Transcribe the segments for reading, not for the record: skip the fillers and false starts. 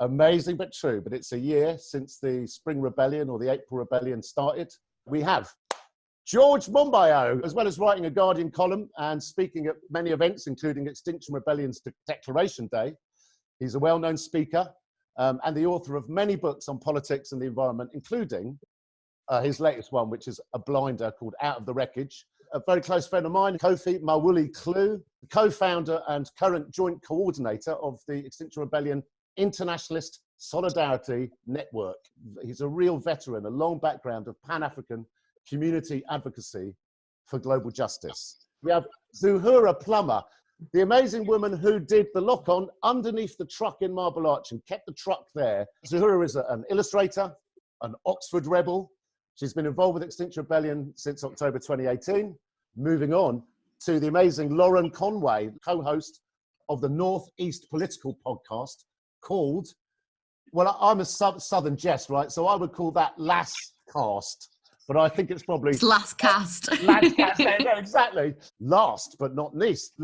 Amazing but true, but it's a year since the Spring Rebellion or the April Rebellion started. We have George Monbiot, as well as writing a Guardian column and speaking at many events, including Extinction Rebellion's Declaration Day. He's a well-known speaker and the author of many books on politics and the environment, including his latest one, which is a blinder called Out of the Wreckage. A very close friend of mine, Kofi Mawuli, co-founder and current joint coordinator of the Extinction Rebellion Internationalist Solidarity Network. He's a real veteran, a long background of Pan-African community advocacy for global justice. We have Zuhura Plummer, the amazing woman who did the lock-on underneath the truck in Marble Arch and kept the truck there. Zuhura is an illustrator, an Oxford rebel. She's been involved with Extinction Rebellion since October 2018. Moving on to the amazing Lauren Conway, co-host of the Northeast Political podcast called, well, I'm a Southern Jess, right? So I would call that Last Cast, but I think it's probably... It's Last Cast. Last Cast, no, exactly. Last but not least,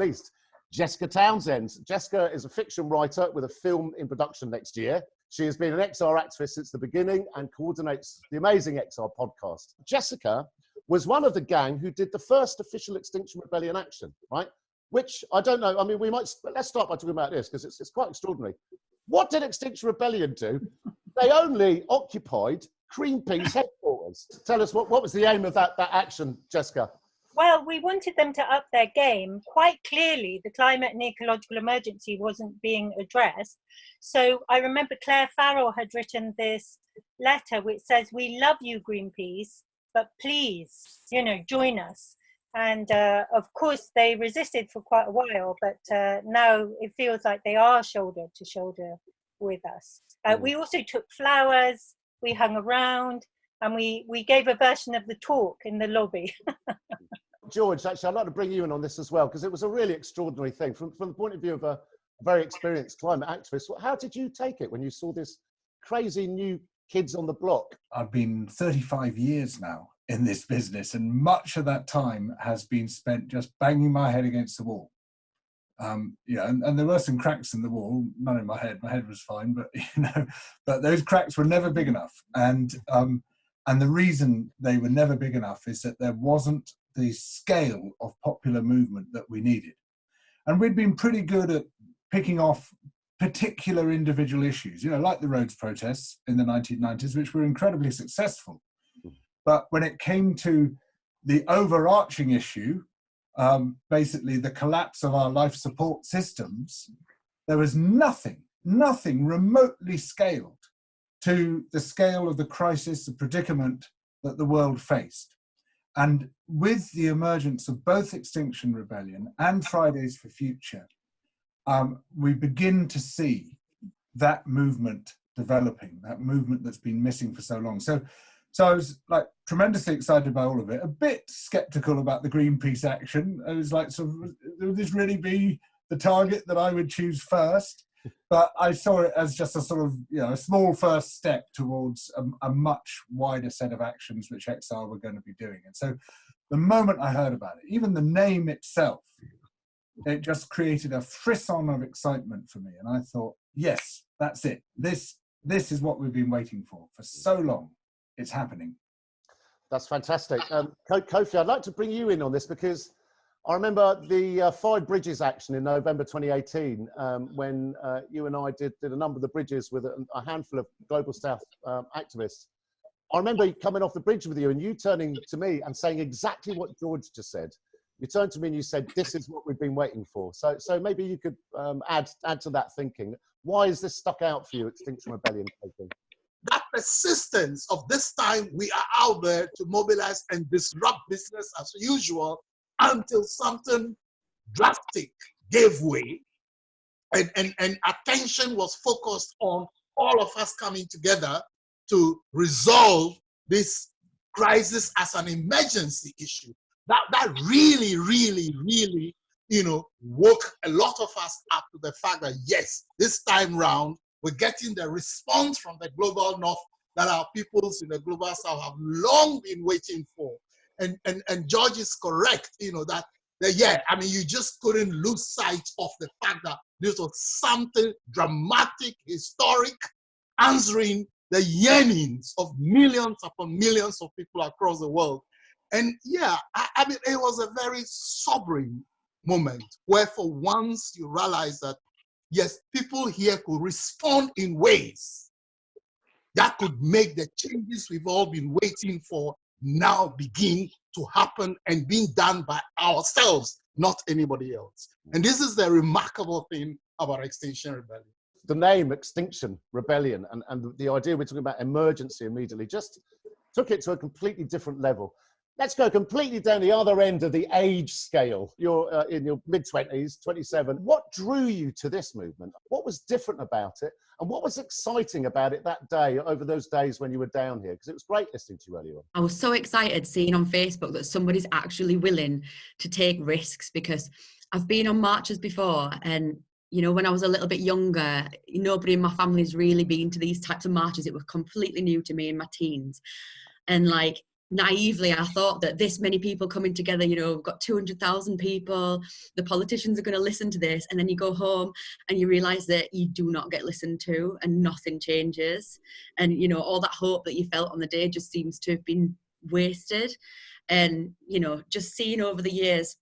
Jessica Townsend. Jessica is a fiction writer with a film in production next year. She has been an XR activist since the beginning and coordinates the amazing XR podcast. Jessica was one of the gang who did the first official Extinction Rebellion action, right? Which, I don't know, I mean, let's start by talking about this because it's quite extraordinary. What did Extinction Rebellion do? They only occupied Greenpeace headquarters. Tell us, what was the aim of that action, Jessica? Well, we wanted them to up their game. Quite clearly, the climate and ecological emergency wasn't being addressed. So I remember Claire Farrell had written this letter which says, "We love you, Greenpeace, but please, join us." And of course, they resisted for quite a while, but now it feels like they are shoulder to shoulder with us. We also took flowers, we hung around, and we gave a version of the talk in the lobby. George, actually, I'd like to bring you in on this as well, because it was a really extraordinary thing. From the point of view of a very experienced climate activist, how did you take it when you saw this crazy new kids on the block? I've been 35 years now in this business, and much of that time has been spent just banging my head against the wall. And there were some cracks in the wall, none in my head. My head was fine, but those cracks were never big enough. And the reason they were never big enough is that there wasn't the scale of popular movement that we needed. And we'd been pretty good at picking off particular individual issues, like the roads protests in the 1990s, which were incredibly successful. But when it came to the overarching issue, basically the collapse of our life support systems, there was nothing remotely scaled to the scale of the crisis, the predicament that the world faced. And with the emergence of both Extinction Rebellion and Fridays for Future, we begin to see that movement developing, that movement that's been missing for so long. So I was tremendously excited by all of it, a bit skeptical about the Greenpeace action. I was like, would this really be the target that I would choose first? But I saw it as just a sort of, a small first step towards a much wider set of actions which XR were going to be doing. And so the moment I heard about it, even the name itself, it just created a frisson of excitement for me. And I thought, yes, that's it. This is what we've been waiting for so long. It's happening. That's fantastic. Kofi, I'd like to bring you in on this because I remember the 5 Bridges action in November 2018 when you and I did a number of the bridges with a handful of Global South activists. I remember coming off the bridge with you and you turning to me and saying exactly what George just said. You turned to me and you said, "This is what we've been waiting for." So maybe you could add to that thinking. Why is this stuck out for you, Extinction Rebellion? That persistence of this time we are out there to mobilize and disrupt business as usual until something drastic gave way and attention was focused on all of us coming together to resolve this crisis as an emergency issue. That really, really, really, woke a lot of us up to the fact that, yes, this time round, we're getting the response from the global north that our peoples in the global south have long been waiting for. And George is correct, that Yeah, I mean, you just couldn't lose sight of the fact that this was something dramatic, historic, answering the yearnings of millions upon millions of people across the world. And yeah, I mean, it was a very sobering moment where for once you realize that, yes, people here could respond in ways that could make the changes we've all been waiting for now begin to happen and being done by ourselves, not anybody else. And this is the remarkable thing about Extinction Rebellion. The name Extinction Rebellion and the idea we're talking about emergency immediately just took it to a completely different level. Let's go completely down the other end of the age scale. You're in your mid-20s, 27. What drew you to this movement? What was different about it? And what was exciting about it that day, over those days when you were down here? Because it was great listening to you earlier on. I was so excited seeing on Facebook that somebody's actually willing to take risks, because I've been on marches before, and you know, when I was a little bit younger, nobody in my family's really been to these types of marches. It was completely new to me in my teens. And like, naively, I thought that this many people coming together, you know, we've got 200,000 people, the politicians are going to listen to this. And then you go home and you realize that you do not get listened to and nothing changes. And, you know, all that hope that you felt on the day just seems to have been wasted. And, you know, just seeing over the years,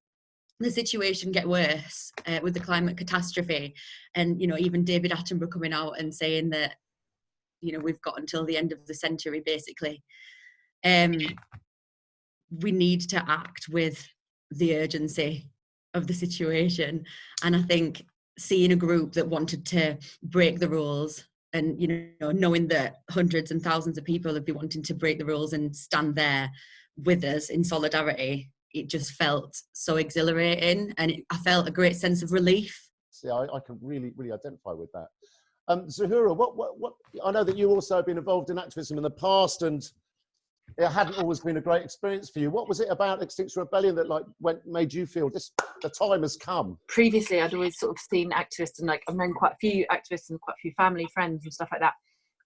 the situation get worse with the climate catastrophe. And, you know, even David Attenborough coming out and saying that, you know, we've got until the end of the century, basically. We need to act with the urgency of the situation. And I think seeing a group that wanted to break the rules and, you know, knowing that hundreds and thousands of people have been wanting to break the rules and stand there with us in solidarity, it just felt so exhilarating, and I felt a great sense of relief. Yeah, I can really, really identify with that. Zuhura, what? I know that you also have been involved in activism in the past, and it hadn't always been a great experience for you. What was it about Extinction Rebellion that made you feel the time has come? Previously, I'd always sort of seen activists, and like I've known quite a few activists and quite a few family friends and stuff like that.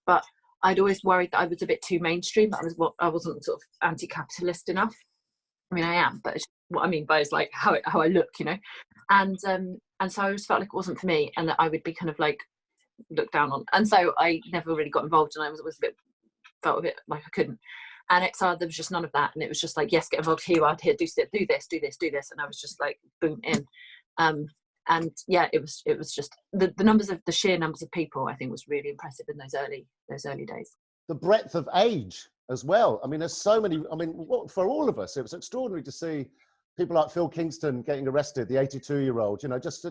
But I'd always worried that I was a bit too mainstream. I wasn't sort of anti-capitalist enough. I mean, I am, but what I mean by is like how I look, you know. And so I always felt like it wasn't for me, and that I would be kind of like looked down on. And so I never really got involved, and I felt a bit like I couldn't. And XR, there was just none of that, and it was just like, yes, get involved here, do this, and I was just like, boom, in. And yeah, it was just the sheer numbers of people, I think, was really impressive in those early days. The breadth of age as well. I mean, there's so many. I mean, for all of us, it was extraordinary to see people like Phil Kingston getting arrested, the 82-year-old. You know, just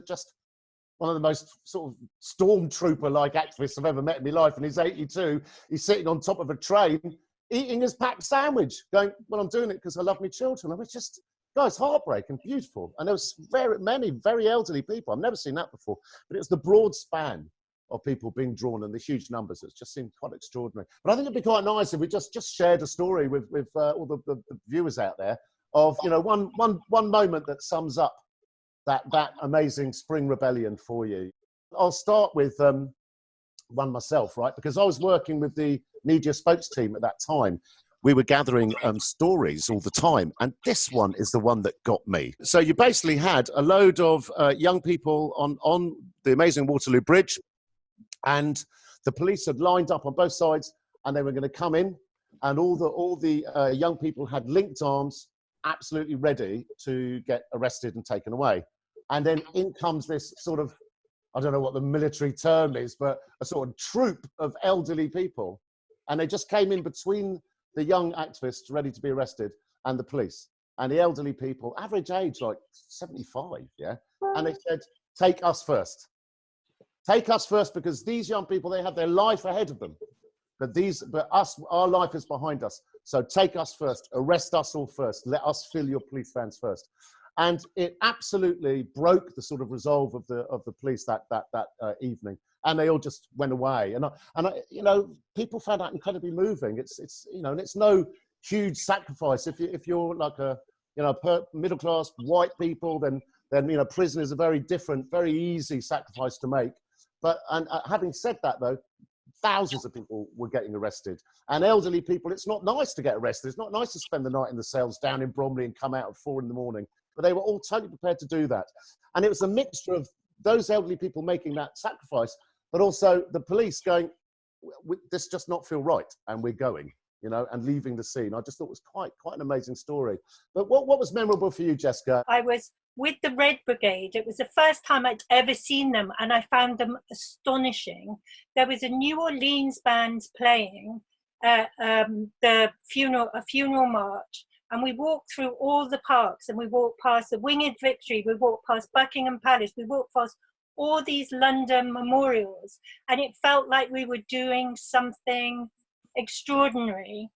one of the most sort of stormtrooper-like activists I've ever met in my life, and he's 82. He's sitting on top of a train, eating his packed sandwich, going, well, I'm doing it because I love my children. I was just, guys, heartbreaking, beautiful. And there was many very elderly people. I've never seen that before. But it was the broad span of people being drawn and the huge numbers. It just seemed quite extraordinary. But I think it'd be quite nice if we just shared a story with all the viewers out there of, you know, one moment that sums up that amazing spring rebellion for you. I'll start with one myself, right? Because I was working with the media spokes team at that time. We were gathering stories all the time, and this one is the one that got me. So you basically had a load of young people on the amazing Waterloo Bridge, and the police had lined up on both sides, and they were going to come in, and all the young people had linked arms, absolutely ready to get arrested and taken away. And then in comes this sort of, I don't know what the military term is, but a sort of troop of elderly people. And they just came in between the young activists ready to be arrested and the police. And the elderly people, average age like 75, yeah? And they said, take us first. Take us first, because these young people, they have their life ahead of them. But our life is behind us. So take us first, arrest us all first, let us fill your police vans first. And it absolutely broke the sort of resolve of the police that evening, and they all just went away. And I, you know, people found that incredibly moving. It's you know, and it's no huge sacrifice if you're like a, you know, middle class white people, then you know, prison is a very different, very easy sacrifice to make. But having said that, though, thousands of people were getting arrested, and elderly people. It's not nice to get arrested. It's not nice to spend the night in the cells down in Bromley and come out at 4 in the morning. but they were all totally prepared to do that. And it was a mixture of those elderly people making that sacrifice, but also the police going, this does not feel right, and we're going, you know, and leaving the scene. I just thought it was quite an amazing story. But what was memorable for you, Jessica? I was with the Red Brigade. It was the first time I'd ever seen them, and I found them astonishing. There was a New Orleans band playing a funeral march, and we walked through all the parks, and we walked past the Winged Victory, we walked past Buckingham Palace, we walked past all these London memorials, and it felt like we were doing something extraordinary.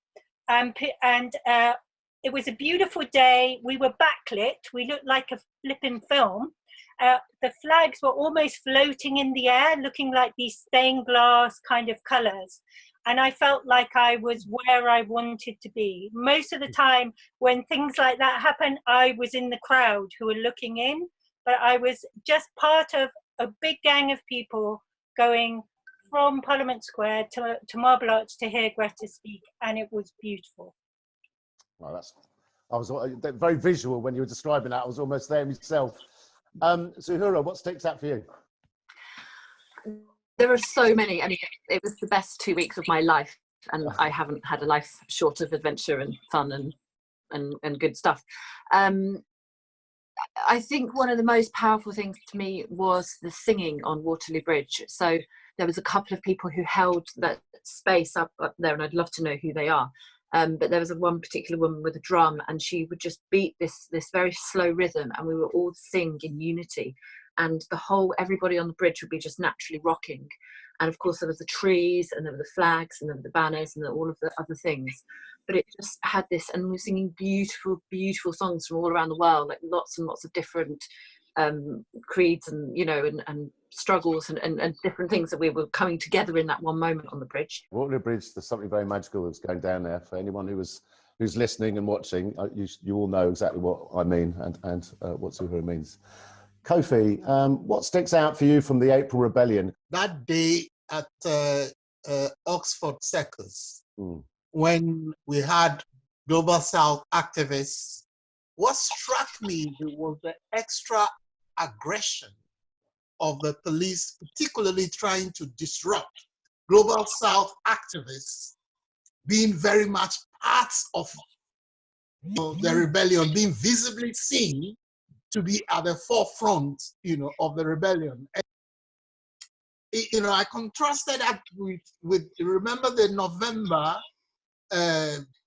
It was a beautiful day. We were backlit. We looked like a flipping film. The flags were almost floating in the air, looking like these stained glass kind of colours. And I felt like I was where I wanted to be. Most of the time when things like that happen, I was in the crowd who were looking in, but I was just part of a big gang of people going from Parliament Square to Marble Arch to hear Greta speak, and it was beautiful. Well, I was very visual when you were describing that. I was almost there myself. Zuhura, what sticks out for you? There are so many. I mean, it was the best 2 weeks of my life, and I haven't had a life short of adventure and fun and good stuff. I think one of the most powerful things to me was the singing on Waterloo Bridge. So there was a couple of people who held that space up there, and I'd love to know who they are. But there was one particular woman with a drum, and she would just beat this very slow rhythm, and we would all sing in unity. And everybody on the bridge would be just naturally rocking. And of course there was the trees, and there were the flags, and there were the banners, and all of the other things. But it just had this, and we were singing beautiful, beautiful songs from all around the world, like lots and lots of different creeds and, you know, and struggles and different things that we were coming together in that one moment on the bridge. Waterloo Bridge, there's something very magical that's going down there. For anyone who's listening and watching, you all know exactly what I mean and what Zuhura means. Kofi, what sticks out for you from the April Rebellion? That day at Oxford Circus, when we had Global South activists, what struck me was the extra aggression of the police, particularly trying to disrupt Global South activists, being very much parts of the rebellion, being visibly seen to be at the forefront, you know, of the rebellion. And, you know, I contrasted that with remember the November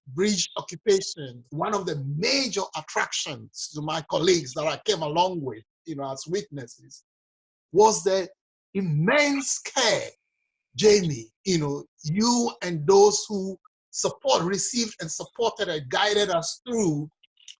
bridge occupation. One of the major attractions to my colleagues that I came along with, you know, as witnesses, was the immense care, Jamie, you know, you and those who received and supported and guided us through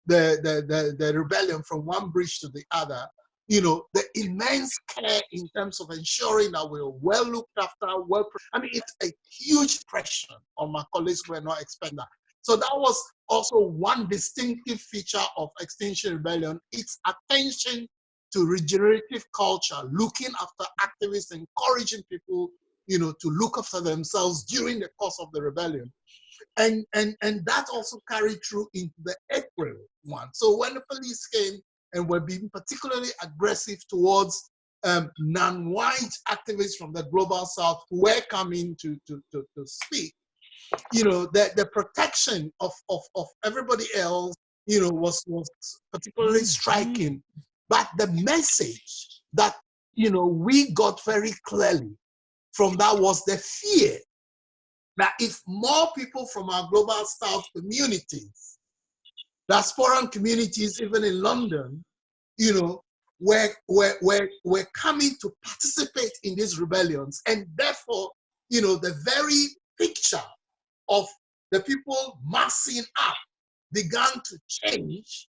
the rebellion from one bridge to the other, you know, the immense care in terms of ensuring that we were well looked after, I mean, it's a huge pressure on my colleagues who were not expecting that. So that was also one distinctive feature of Extinction Rebellion, its attention to regenerative culture, looking after activists, encouraging people, you know, to look after themselves during the course of the rebellion. And that also carried through into the April one. So when the police came and were being particularly aggressive towards non-white activists from the Global South who were coming to speak, you know, the protection of everybody else, you know, was particularly striking. But the message that, you know, we got very clearly from that was the fear that if more people from our Global South communities, diasporan communities, even in London, you know, were coming to participate in these rebellions, and therefore, you know, the very picture of the people massing up began to change,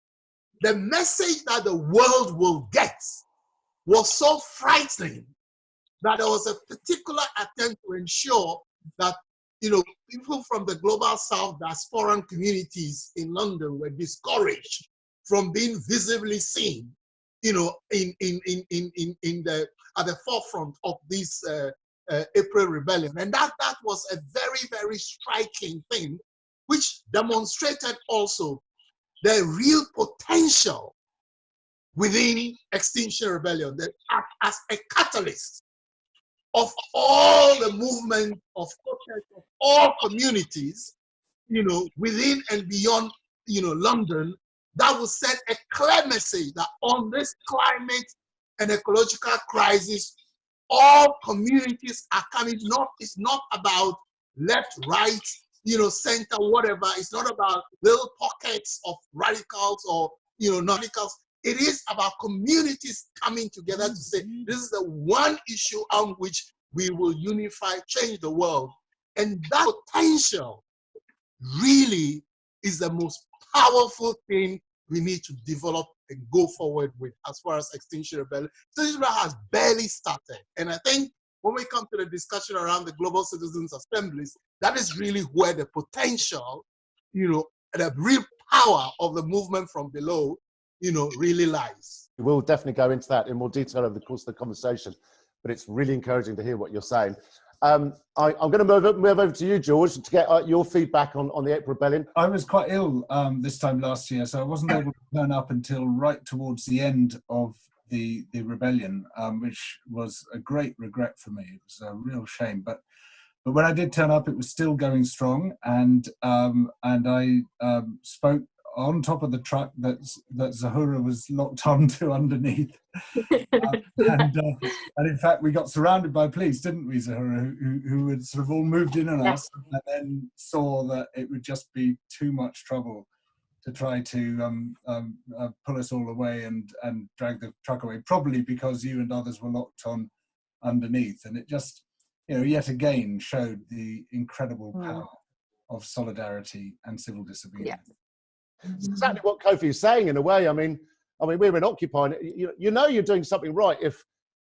the message that the world will get was so frightening that there was a particular attempt to ensure that, you know, people from the Global South diasporan communities in London were discouraged from being visibly seen, you know, at the forefront of this April Rebellion. And that was a very, very striking thing, which demonstrated also the real potential within Extinction Rebellion that act as a catalyst of all the movement of protests of all communities, within and beyond, London, that will set a clear message that on this climate and ecological crisis, all communities are coming. It's not about left, right, center, whatever. It's not about little pockets of radicals or, non-radicals. It is about communities coming together to say, this is the one issue on which we will unify, change the world. And that potential really is the most powerful thing we need to develop and go forward with as far as Extinction Rebellion. Extinction Rebellion has barely started. And I think when we come to the discussion around the Global Citizens Assemblies, that is really where the potential, the real power of the movement from below, really lies. We'll definitely go into that in more detail over the course of the conversation, but it's really encouraging to hear what you're saying. I'm going to move over to you, George, to get your feedback on the April Rebellion. I was quite ill this time last year, so I wasn't able to turn up until right towards the end of the rebellion, which was a great regret for me. It was a real shame, but when I did turn up, it was still going strong, and I spoke on top of the truck that Zuhura was locked onto underneath. And in fact, we got surrounded by police, didn't we, Zuhura, who had sort of all moved in on us, and then saw that it would just be too much trouble to try to pull us all away and drag the truck away, probably because you and others were locked on underneath. And it just, yet again showed the incredible power of solidarity and civil disobedience. Yeah. It's exactly what Kofi is saying in a way. I mean, we're in Occupy. You're doing something right if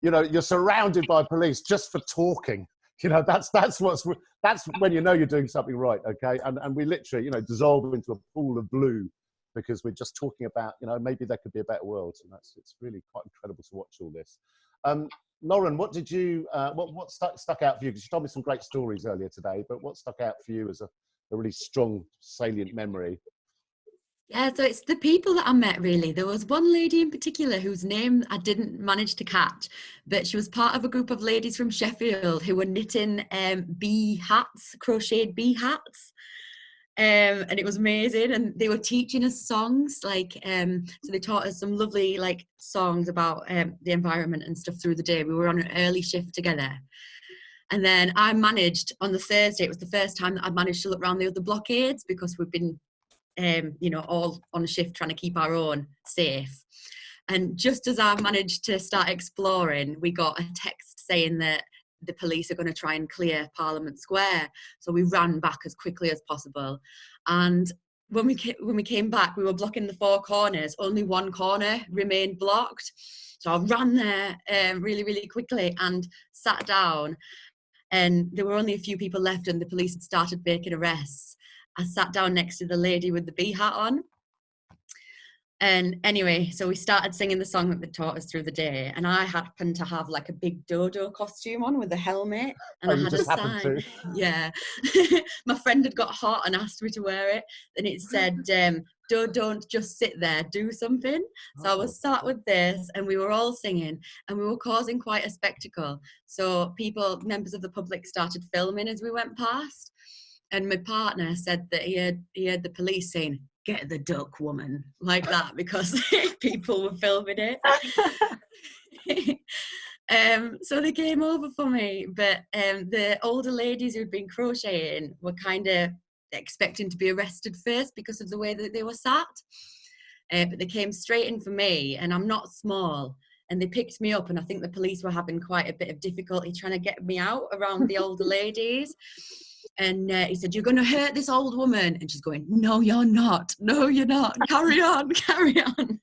you're surrounded by police just for talking. That's when you're doing something right. Okay, and we literally dissolve into a pool of blue because we're just talking about maybe there could be a better world, and it's really quite incredible to watch all this. Lauren, what did you what stuck out for you? Because you told me some great stories earlier today, but what stuck out for you as a really strong, salient memory? Yeah, so it's the people that I met, really. There was one lady in particular whose name I didn't manage to catch, but she was part of a group of ladies from Sheffield who were knitting bee hats, crocheted bee hats. And it was amazing, and they were teaching us songs, so they taught us some lovely songs about the environment and stuff through the day. We were on an early shift together. And then I managed, on the Thursday, it was the first time that I managed to look around the other blockades, because we've been all on a shift trying to keep our own safe. And just as I managed to start exploring, we got a text saying that the police are going to try and clear Parliament Square. So we ran back as quickly as possible. And when we came back, we were blocking the four corners. Only one corner remained blocked. So I ran there really, really quickly and sat down. And there were only a few people left, and the police had started making arrests. I sat down next to the lady with the bee hat on. And anyway, so we started singing the song that they taught us through the day. And I happened to have a big dodo costume on with a helmet. And I had a sign. Yeah. My friend had got hot and asked me to wear it. And it said, don't just sit there, do something. So I was sat with this, and we were all singing, and we were causing quite a spectacle. So members of the public started filming as we went past. And my partner said that he heard the police saying, "Get the duck, woman," like that, because people were filming it. So they came over for me, but the older ladies who'd been crocheting were kind of expecting to be arrested first because of the way that they were sat. But they came straight in for me, and I'm not small. And they picked me up, and I think the police were having quite a bit of difficulty trying to get me out around the older ladies. And he said, "You're going to hurt this old woman." And she's going, "No, you're not. No, you're not. Carry on, carry on."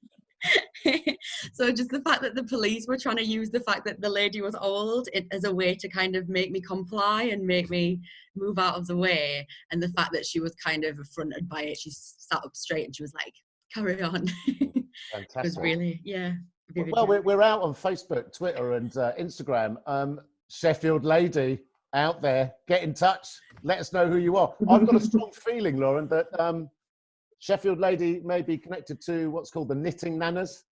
So just the fact that the police were trying to use the fact that the lady was old as a way to kind of make me comply and make me move out of the way. And the fact that she was kind of affronted by it. She sat up straight and she was like, "Carry on." Fantastic. It was really, yeah. Well, we're out on Facebook, Twitter and Instagram. Sheffield lady out there, get in touch. Let us know who you are. I've got a strong feeling, Lauren, that Sheffield lady may be connected to what's called the Knitting Nanas,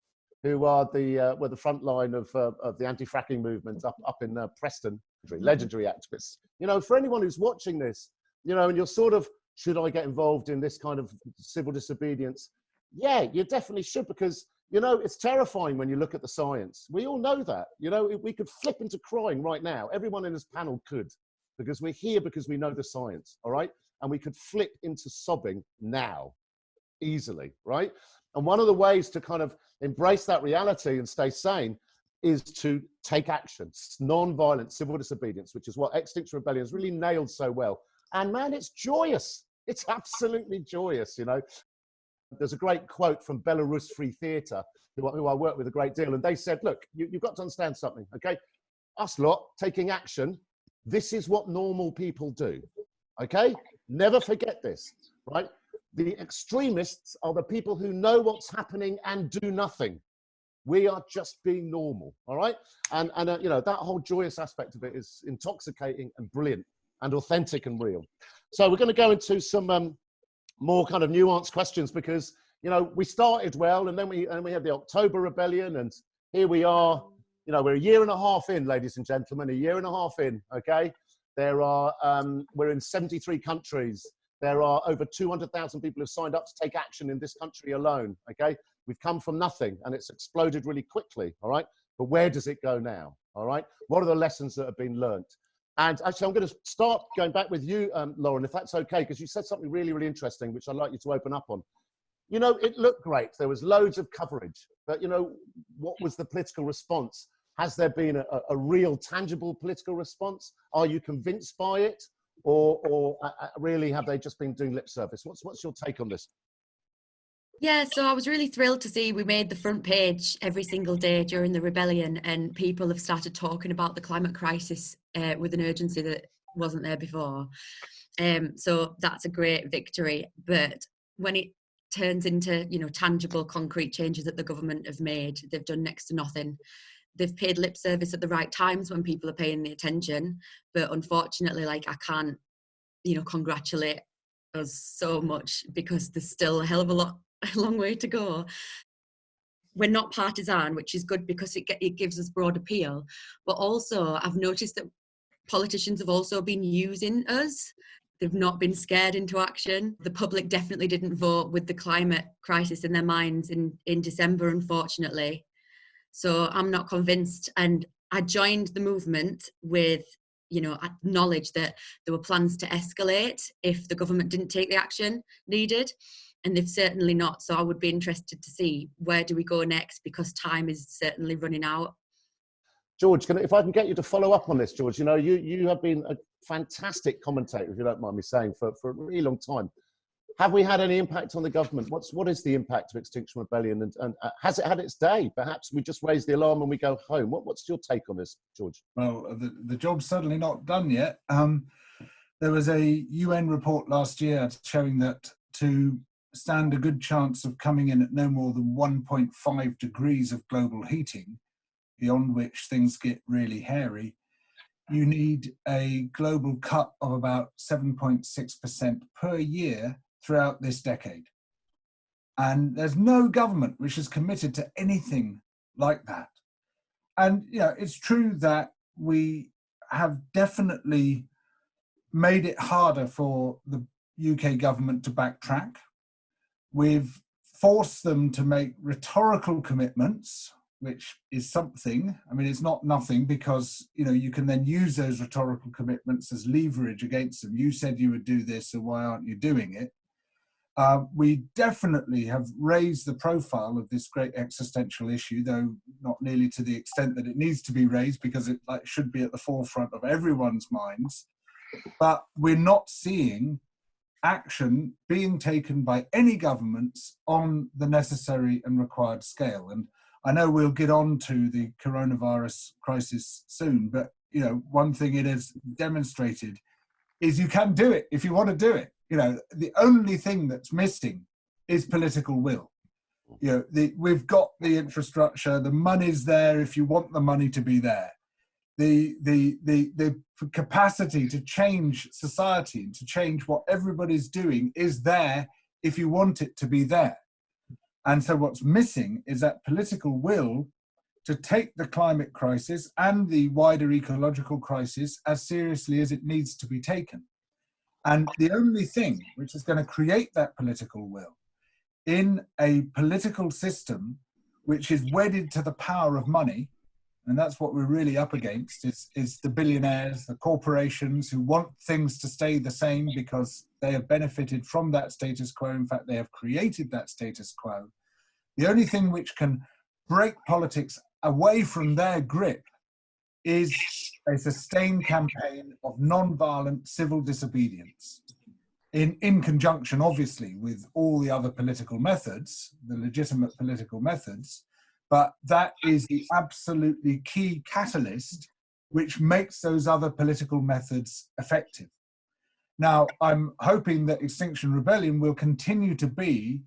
who are were the front line of the anti-fracking movement up in Preston, legendary activists. You know, for anyone who's watching this, you know, and you're sort of, should I get involved in this kind of civil disobedience? Yeah, you definitely should, because, you know, it's terrifying when you look at the science. We all know that. You know, we could flip into crying right now. Everyone in this panel could, because we're here because we know the science, all right? And we could flip into sobbing now, easily, right? And one of the ways to kind of embrace that reality and stay sane is to take action, non-violent civil disobedience, which is what Extinction Rebellion has really nailed so well. And man, it's joyous. It's absolutely joyous, you know. There's a great quote from Belarus Free Theatre, who I work with a great deal, and they said, look, you've got to understand something, okay? Us lot taking action, this is what normal people do, okay? Never forget this, right? The extremists are the people who know what's happening and do nothing. We are just being normal, all right? And you know, that whole joyous aspect of it is intoxicating and brilliant and authentic and real. So we're going to go into some more kind of nuanced questions, because, you know, we started well, and then we had the October Rebellion, and here we are. You know, we're a year and a half in, ladies and gentlemen, a year and a half in, okay? There are, we're in 73 countries. There are over 200,000 people who've signed up to take action in this country alone, okay? We've come from nothing, and it's exploded really quickly, all right? But where does it go now, all right? What are the lessons that have been learnt? And actually, I'm going to start going back with you, Lauren, if that's okay, because you said something really, really interesting, which I'd like you to open up on. You know, it looked great. There was loads of coverage, but, you know, what was the political response? Has there been a real tangible political response? Are you convinced by it? Or really have they just been doing lip service? What's your take on this? Yeah, so I was really thrilled to see we made the front page every single day during the rebellion, and people have started talking about the climate crisis with an urgency that wasn't there before. So that's a great victory. But when it turns into, you know, tangible, concrete changes that the government have made, they've done next to nothing. They've paid lip service at the right times when people are paying the attention. But unfortunately, like, I can't, you know, congratulate us so much, because there's still a hell of a long way to go. We're not partisan, which is good because it gives us broad appeal. But also, I've noticed that politicians have also been using us. They've not been scared into action. The public definitely didn't vote with the climate crisis in their minds in December, unfortunately. So I'm not convinced. And I joined the movement with, you know, knowledge that there were plans to escalate if the government didn't take the action needed. And they've certainly not. So I would be interested to see, where do we go next, because time is certainly running out. George, if I can get you to follow up on this, George, you know, you have been a fantastic commentator, if you don't mind me saying, for a really long time. Have we had any impact on the government? What is the impact of Extinction Rebellion, and has it had its day? Perhaps we just raise the alarm and we go home. What's your take on this, George? Well, the job's certainly not done yet. There was a UN report last year showing that to stand a good chance of coming in at no more than 1.5 degrees of global heating, beyond which things get really hairy, you need a global cut of about 7.6% per year throughout this decade. And there's no government which is committed to anything like that. And, you know, it's true that we have definitely made it harder for the UK government to backtrack. We've forced them to make rhetorical commitments, which is something. I mean, it's not nothing, because, you know, you can then use those rhetorical commitments as leverage against them. You said you would do this, so why aren't you doing it? We definitely have raised the profile of this great existential issue, though not nearly to the extent that it needs to be raised, because it should be at the forefront of everyone's minds. But we're not seeing action being taken by any governments on the necessary and required scale. And I know we'll get on to the coronavirus crisis soon, but, you know, one thing it has demonstrated is you can do it if you want to do it. You know, the only thing that's missing is political will. You know, we've got the infrastructure, the money's there if you want the money to be there. The capacity to change society and to change what everybody's doing is there if you want it to be there. And so what's missing is that political will to take the climate crisis and the wider ecological crisis as seriously as it needs to be taken. And the only thing which is going to create that political will in a political system which is wedded to the power of money, and that's what we're really up against, is the billionaires, the corporations who want things to stay the same because they have benefited from that status quo. In fact, they have created that status quo. The only thing which can break politics away from their grip is a sustained campaign of non-violent civil disobedience in conjunction, obviously, with all the other political methods, the legitimate political methods, but that is the absolutely key catalyst which makes those other political methods effective. Now, I'm hoping that Extinction Rebellion will continue to be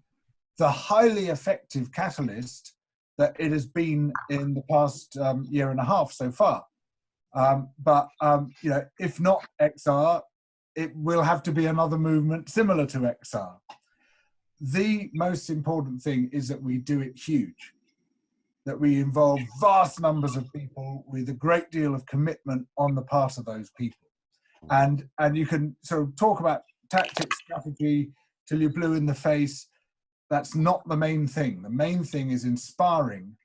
the highly effective catalyst that it has been in the past year and a half so far. But you know, if not XR, it will have to be another movement similar to XR. The most important thing is that we do it huge, that we involve vast numbers of people with a great deal of commitment on the part of those people. And you can sort of talk about tactics, strategy, till you're blue in the face. That's not the main thing. The main thing is inspiring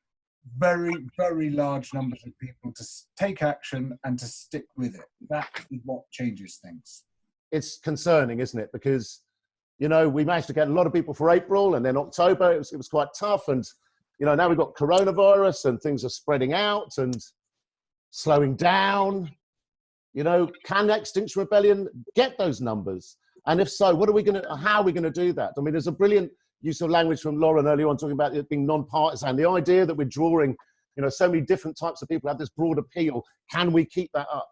very, very large numbers of people to take action and to stick with it. That is what changes things. It's concerning, isn't it? Because, you know, we managed to get a lot of people for April, and then October, it was quite tough. And, you know, now we've got coronavirus and things are spreading out and slowing down. You know, can Extinction Rebellion get those numbers? And if so, how are we going to do that? I mean, there's a brilliant use of language from Lauren earlier on talking about it being non-partisan. The idea that we're drawing, you know, so many different types of people have this broad appeal. Can we keep that up?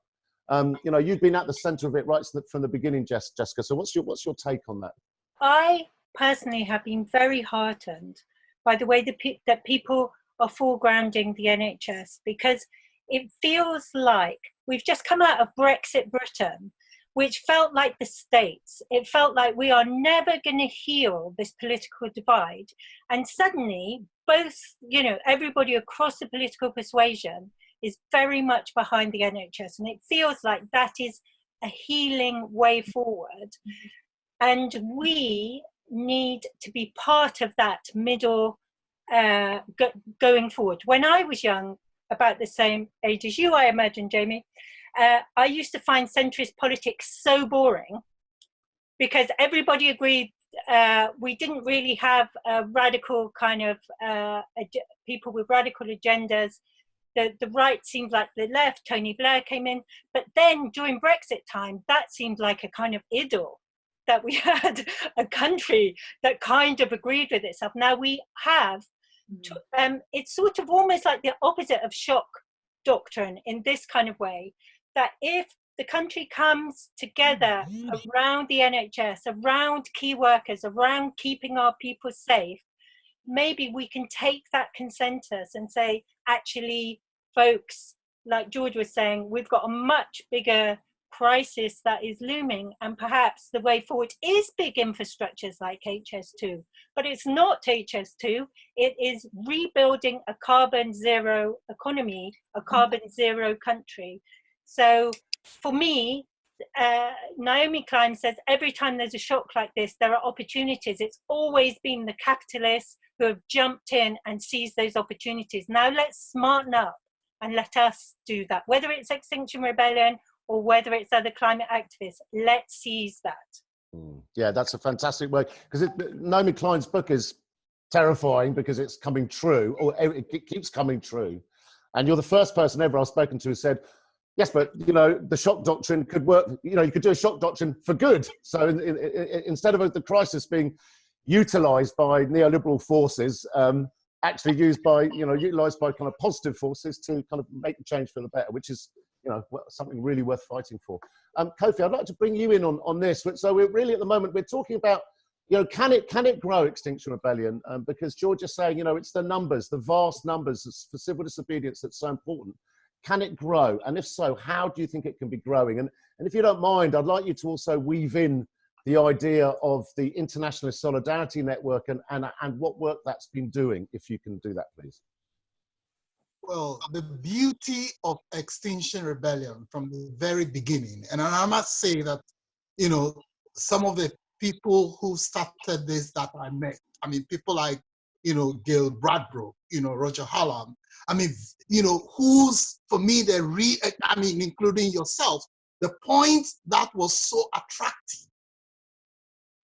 You know, you've been at the centre of it right from the beginning, Jessica. So what's your take on that? I personally have been very heartened by the way that people are foregrounding the NHS, because it feels like we've just come out of Brexit Britain, which felt like the States. It felt like we are never going to heal this political divide. And suddenly, both, you know, everybody across the political persuasion is very much behind the NHS. And it feels like that is a healing way forward. And we need to be part of that middle going forward. When I was young, about the same age as you, I imagine, Jamie, I used to find centrist politics so boring because everybody agreed we didn't really have a radical kind of people with radical agendas. The right seemed like the left. Tony Blair came in. But then during Brexit time, that seemed like a kind of idyll, that we had a country that kind of agreed with itself. Now we have, it's sort of almost like the opposite of shock doctrine in this kind of way, that if the country comes together around the NHS, around key workers, around keeping our people safe, maybe we can take that consensus and say, actually, folks, like George was saying, we've got a much bigger crisis that is looming, and perhaps the way forward is big infrastructures like HS2, but it's not HS2, it is rebuilding a carbon zero economy, a carbon zero country. So for me, Naomi Klein says every time there's a shock like this, there are opportunities. It's always been the capitalists who have jumped in and seized those opportunities. Now let's smarten up and let us do that. Whether it's Extinction Rebellion or whether it's other climate activists, let's seize that. Yeah, that's a fantastic work. Because Naomi Klein's book is terrifying because it's coming true, or it keeps coming true. And you're the first person ever I've spoken to who said, yes, but, you know, the shock doctrine could work. You know, you could do a shock doctrine for good. So instead of the crisis being utilised by neoliberal forces, actually utilised by kind of positive forces to kind of make the change for the better, which is, you know, something really worth fighting for. Kofi, I'd like to bring you in on this. So we're really, at the moment, we're talking about, you know, can it grow, Extinction Rebellion? Because George is saying, you know, it's the numbers, the vast numbers for civil disobedience that's so important. Can it grow? And if so, how do you think it can be growing? And if you don't mind, I'd like you to also weave in the idea of the Internationalist Solidarity Network and what work that's been doing, if you can do that, please. Well, the beauty of Extinction Rebellion from the very beginning, and I must say that, you know, some of the people who started this that I met, I mean, people like, you know, Gail Bradbrook, you know, Roger Hallam, I mean, you know, who's, for me, I mean, including yourself, the point that was so attractive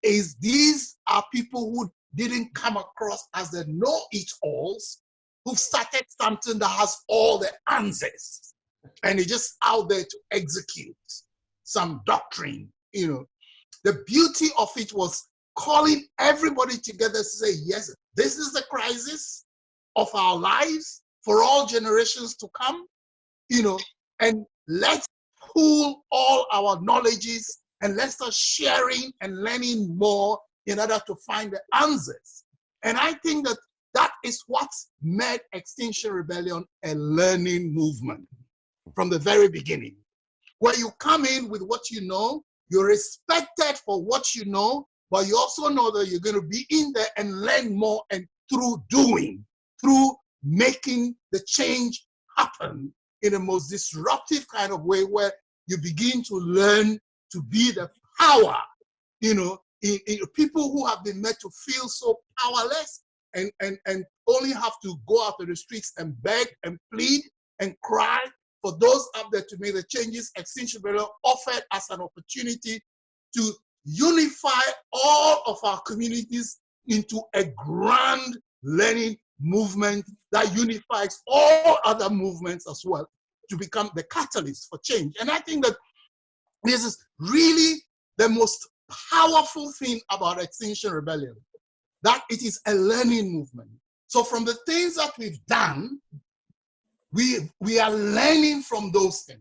is these are people who didn't come across as the know-it-alls, who've started something that has all the answers, and they're just out there to execute some doctrine, you know. The beauty of it was calling everybody together to say, yes, this is the crisis of our lives for all generations to come, you know, and let's pool all our knowledges and let's start sharing and learning more in order to find the answers. And I think that that is what made Extinction Rebellion a learning movement from the very beginning, where you come in with what you know, you're respected for what you know, but you also know that you're going to be in there and learn more, and through doing, through making the change happen in a most disruptive kind of way, where you begin to learn to be the power, you know, in people who have been made to feel so powerless and only have to go out to the streets and beg and plead and cry for those up there to make the changes. Extinction Rebellion offered us an opportunity to unify all of our communities into a grand learning movement that unifies all other movements as well, to become the catalyst for change. And I think that this is really the most powerful thing about Extinction Rebellion, that it is a learning movement. So from the things that we've done, we are learning from those things.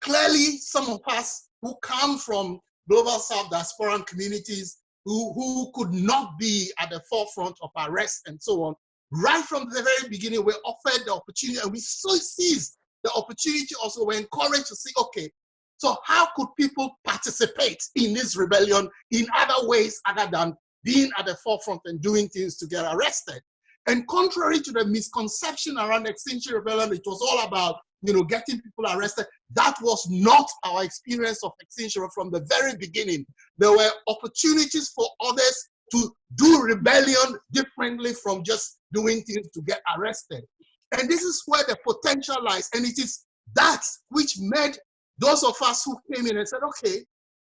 Clearly, some of us who come from Global South diasporan communities who could not be at the forefront of arrest and so on, right from the very beginning, we're offered the opportunity, and we so seized the opportunity. Also, we're encouraged to see, okay, so how could people participate in this rebellion in other ways other than being at the forefront and doing things to get arrested? And contrary to the misconception around Extinction Rebellion, it was all about, you know, getting people arrested. That was not our experience of Extinction from the very beginning. There were opportunities for others to do rebellion differently from just doing things to get arrested. And this is where the potential lies. And it is that which made those of us who came in and said, okay,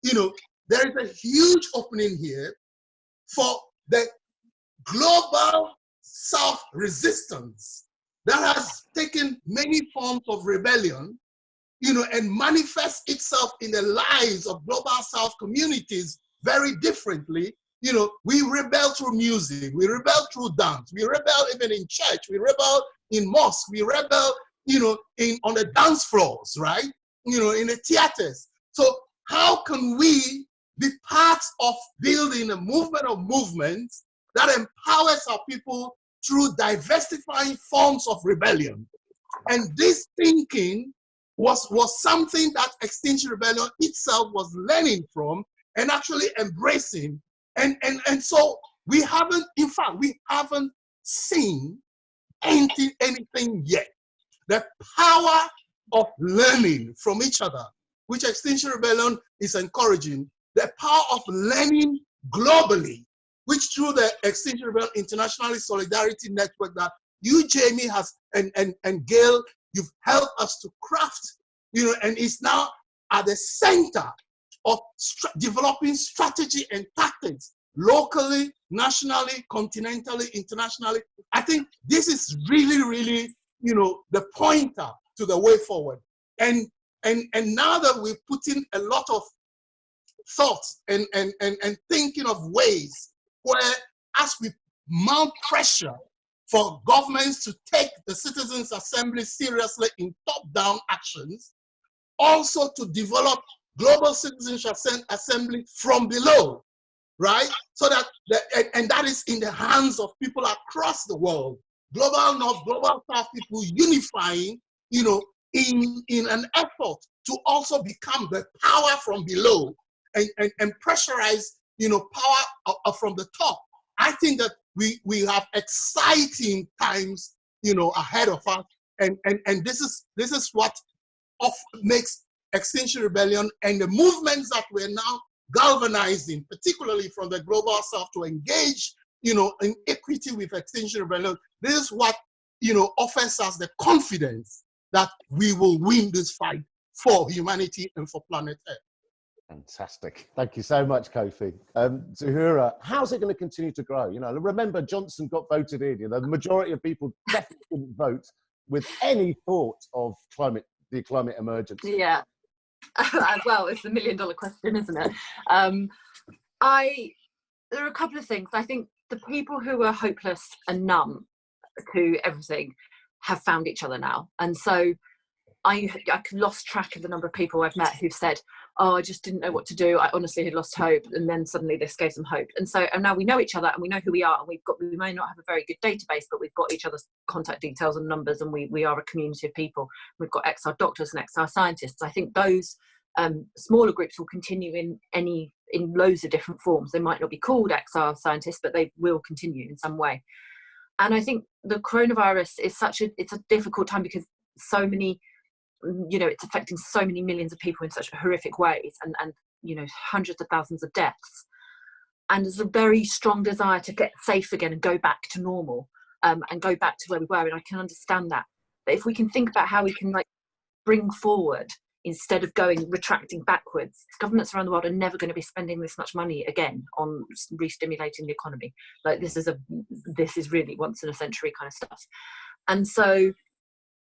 you know, there is a huge opening here for the global South resistance that has taken many forms of rebellion, you know, and manifests itself in the lives of global South communities very differently. You know, we rebel through music, we rebel through dance, we rebel even in church, we rebel in mosque, we rebel, you know, on the dance floors, right? You know, in the theaters. So how can we be part of building a movement of movements that empowers our people through diversifying forms of rebellion? And this thinking was something that Extinction Rebellion itself was learning from and actually embracing. And so we haven't, in fact, we haven't seen anything yet. The power of learning from each other, which Extinction Rebellion is encouraging, the power of learning globally, which through the Extinction Rebellion International Solidarity Network that you, Jamie, has and Gail, you've helped us to craft, you know, and is now at the center of developing strategy and tactics locally, nationally, continentally, internationally. I think this is really, really, you know, the pointer to the way forward. And now that we're putting a lot of thoughts and thinking of ways where, as we mount pressure for governments to take the Citizens' Assembly seriously in top-down actions, also to develop global Citizens' Assembly from below, right? So that, and that is in the hands of people across the world, global North, global South people unifying, you know, in an effort to also become the power from below and pressurize, power from the top. I think that we have exciting times, ahead of us, and this is what makes Extinction Rebellion and the movements that we're now galvanizing, particularly from the global south, to engage, in equity with Extinction Rebellion. This is what, offers us the confidence that we will win this fight for humanity and for planet Earth. Fantastic. Thank you so much, Kofi. Zuhura, how's it going to continue to grow? Remember Johnson got voted in. The majority of people definitely didn't vote with any thought of the climate emergency. Yeah. Well, it's the $1 million question, isn't it? There are a couple of things. I think the people who are hopeless and numb to everything have found each other now. And so I lost track of the number of people I've met who've said, oh, I just didn't know what to do. I honestly had lost hope. And then suddenly this gave them hope. And now we know each other and we know who we are. And we may not have a very good database, but we've got each other's contact details and numbers. And we are a community of people. We've got XR doctors and XR scientists. I think those smaller groups will continue in loads of different forms. They might not be called XR scientists, but they will continue in some way. And I think the coronavirus is it's a difficult time because so many, it's affecting so many millions of people in such horrific ways and hundreds of thousands of deaths. And there's a very strong desire to get safe again and go back to normal and go back to where we were. And I can understand that. But if we can think about how we can bring forward instead of retracting backwards, governments around the world are never going to be spending this much money again on re-stimulating the economy. This is really once in a century kind of stuff. And so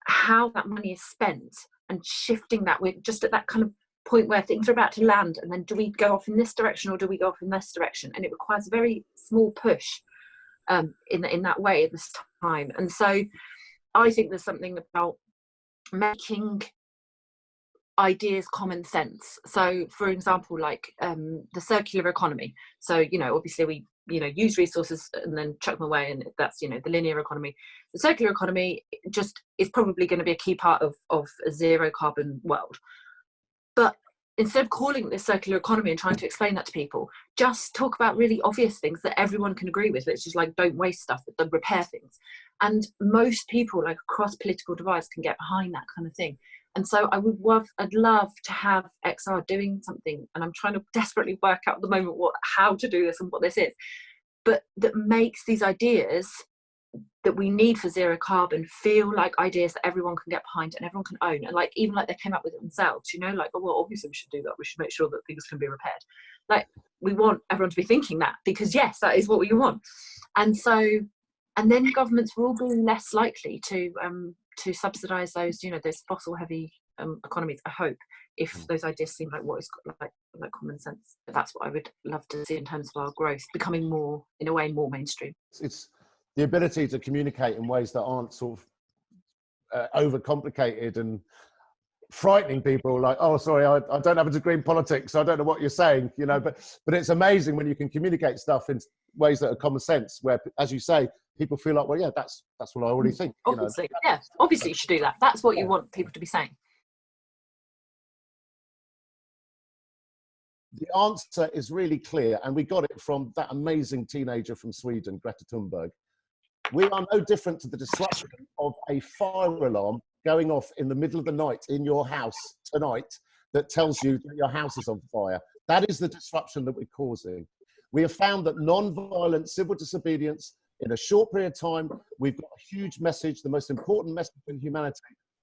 how that money is spent and shifting that, we're just at that kind of point where things are about to land, and then do we go off in this direction or do we go off in this direction? And it requires a very small push in that way at this time. And so I think there's something about making ideas common sense. So for example, the circular economy. So obviously we use resources and then chuck them away, and that's the linear economy. The circular economy just is probably going to be a key part of a zero carbon world. But instead of calling it the circular economy and trying to explain that to people, just talk about really obvious things that everyone can agree with. It's just don't waste stuff, but repair things. And most people across political divides can get behind that kind of thing. And so I'd love to have XR doing something, and I'm trying to desperately work out at the moment how to do this and what this is, but that makes these ideas that we need for zero carbon feel like ideas that everyone can get behind and everyone can own, and even they came up with it themselves, oh well, obviously we should do that, we should make sure that things can be repaired. We want everyone to be thinking that, because yes, that is what we want. And then governments will all be less likely to subsidize those fossil heavy economies, I hope, if those ideas seem like what is like common sense. That's what I would love to see in terms of our growth becoming more mainstream. It's the ability to communicate in ways that aren't sort of overcomplicated and frightening people, oh sorry, I don't have a degree in politics, so I don't know what you're saying, but it's amazing when you can communicate stuff in ways that are common sense, where, as you say, people feel like, well, yeah, that's what I already think. Obviously, yeah, obviously you should do that. That's what you want people to be saying. The answer is really clear, and we got it from that amazing teenager from Sweden, Greta Thunberg. We are no different to the disruption of a fire alarm going off in the middle of the night in your house tonight that tells you that your house is on fire. That is the disruption that we're causing. We have found that non-violent civil disobedience in a short period of time, we've got a huge message, the most important message in humanity,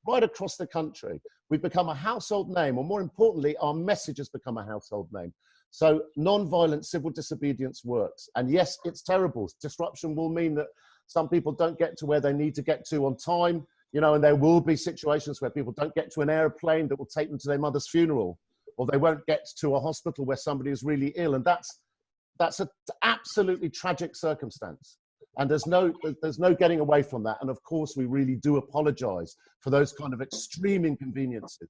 right across the country. We've become a household name, or more importantly, our message has become a household name. So non-violent civil disobedience works. And yes, it's terrible. Disruption will mean that some people don't get to where they need to get to on time, and there will be situations where people don't get to an airplane that will take them to their mother's funeral, or they won't get to a hospital where somebody is really ill. And that's an absolutely tragic circumstance. And there's no getting away from that. And of course, we really do apologize for those kind of extreme inconveniences.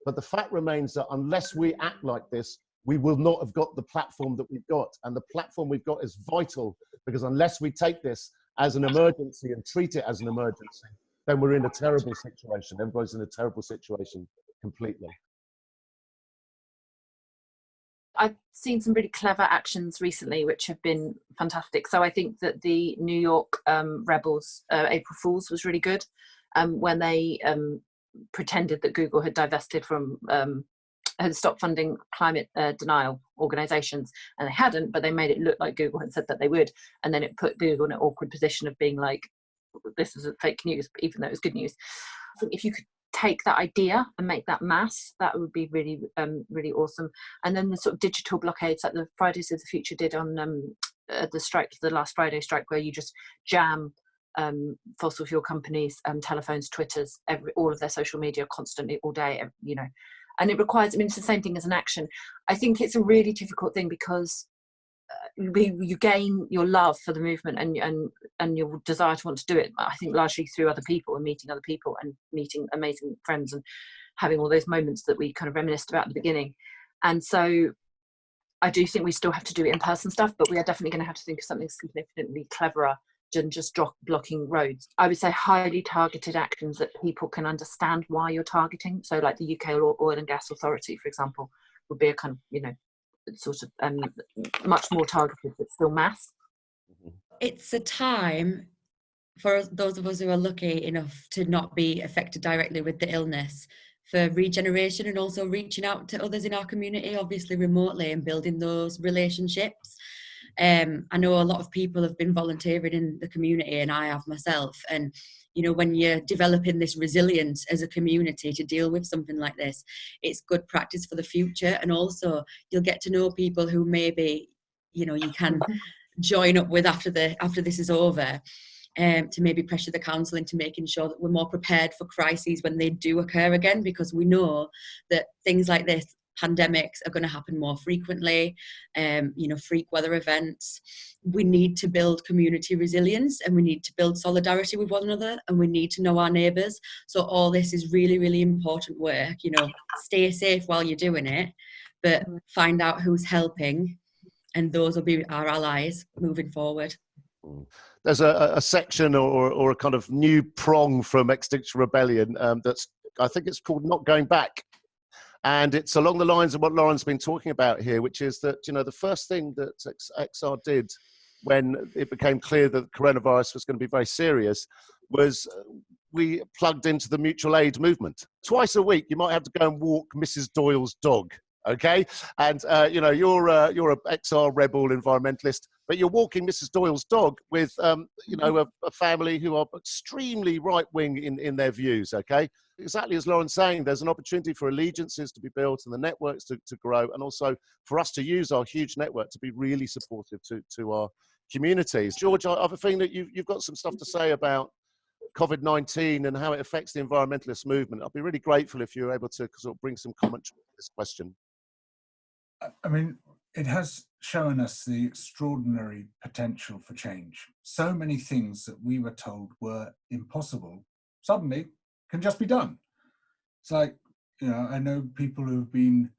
But the fact remains that unless we act like this, we will not have got the platform that we've got. And the platform we've got is vital, because unless we take this as an emergency and treat it as an emergency, then we're in a terrible situation. Everybody's in a terrible situation completely. I've seen some really clever actions recently which have been fantastic. So I think that the New York rebels April Fools was really good, when they pretended that Google had divested from had stopped funding climate denial organizations, and they hadn't, but they made it look like Google had said that they would, and then it put Google in an awkward position of being like, this is fake news, even though it was good news. I think if you could take that idea and make that mass, that would be really really awesome. And then the sort of digital blockades like the Fridays of the Future did on the strike, the last Friday strike, where you just jam fossil fuel companies, telephones, Twitters, all of their social media constantly all day, you know. And it requires, I mean, it's the same thing as an action. I think it's a really difficult thing because you gain your love for the movement and your desire to want to do it, I think, largely through other people and meeting other people and meeting amazing friends and having all those moments that we kind of reminisced about at the beginning. And so I do think we still have to do in-person stuff, but we are definitely going to have to think of something significantly cleverer than just blocking roads. I would say highly targeted actions that people can understand why you're targeting. So like the UK Oil and Gas Authority, for example, would be a kind of, you know, sort of much more targeted, but still mass. It's a time for those of us who are lucky enough to not be affected directly with the illness, for regeneration and also reaching out to others in our community, obviously remotely, and building those relationships. I know a lot of people have been volunteering in the community, and I have myself. And, you know, when you're developing this resilience as a community to deal with something like this, it's good practice for the future. And also you'll get to know people who maybe, you know, you can join up with after this is over, to maybe pressure the council into making sure that we're more prepared for crises when they do occur again, because we know that things like this, pandemics, are going to happen more frequently, you know, freak weather events. We need to build community resilience, and we need to build solidarity with one another, and we need to know our neighbours. So all this is really, really important work. You know, stay safe while you're doing it, but find out who's helping, and those will be our allies moving forward. There's a section or a kind of new prong from Extinction Rebellion that's, I think it's called Not Going Back. And it's along the lines of what Lauren's been talking about here, which is that, you know, the first thing that XR did when it became clear that coronavirus was going to be very serious was we plugged into the mutual aid movement. Twice a week, you might have to go and walk Mrs. Doyle's dog. Okay, and you know, you're a XR rebel environmentalist, but you're walking Mrs. Doyle's dog with you know, a family who are extremely right wing in their views. Okay, exactly as Lauren's saying, there's an opportunity for allegiances to be built and the networks to grow, and also for us to use our huge network to be really supportive to our communities. George, I have a feeling that you've got some stuff to say about COVID-19 and how it affects the environmentalist movement. I'd be really grateful if you were able to sort of bring some commentary to this question. I mean, it has shown us the extraordinary potential for change. So many things that we were told were impossible suddenly can just be done. It's like, you know, I know people who have been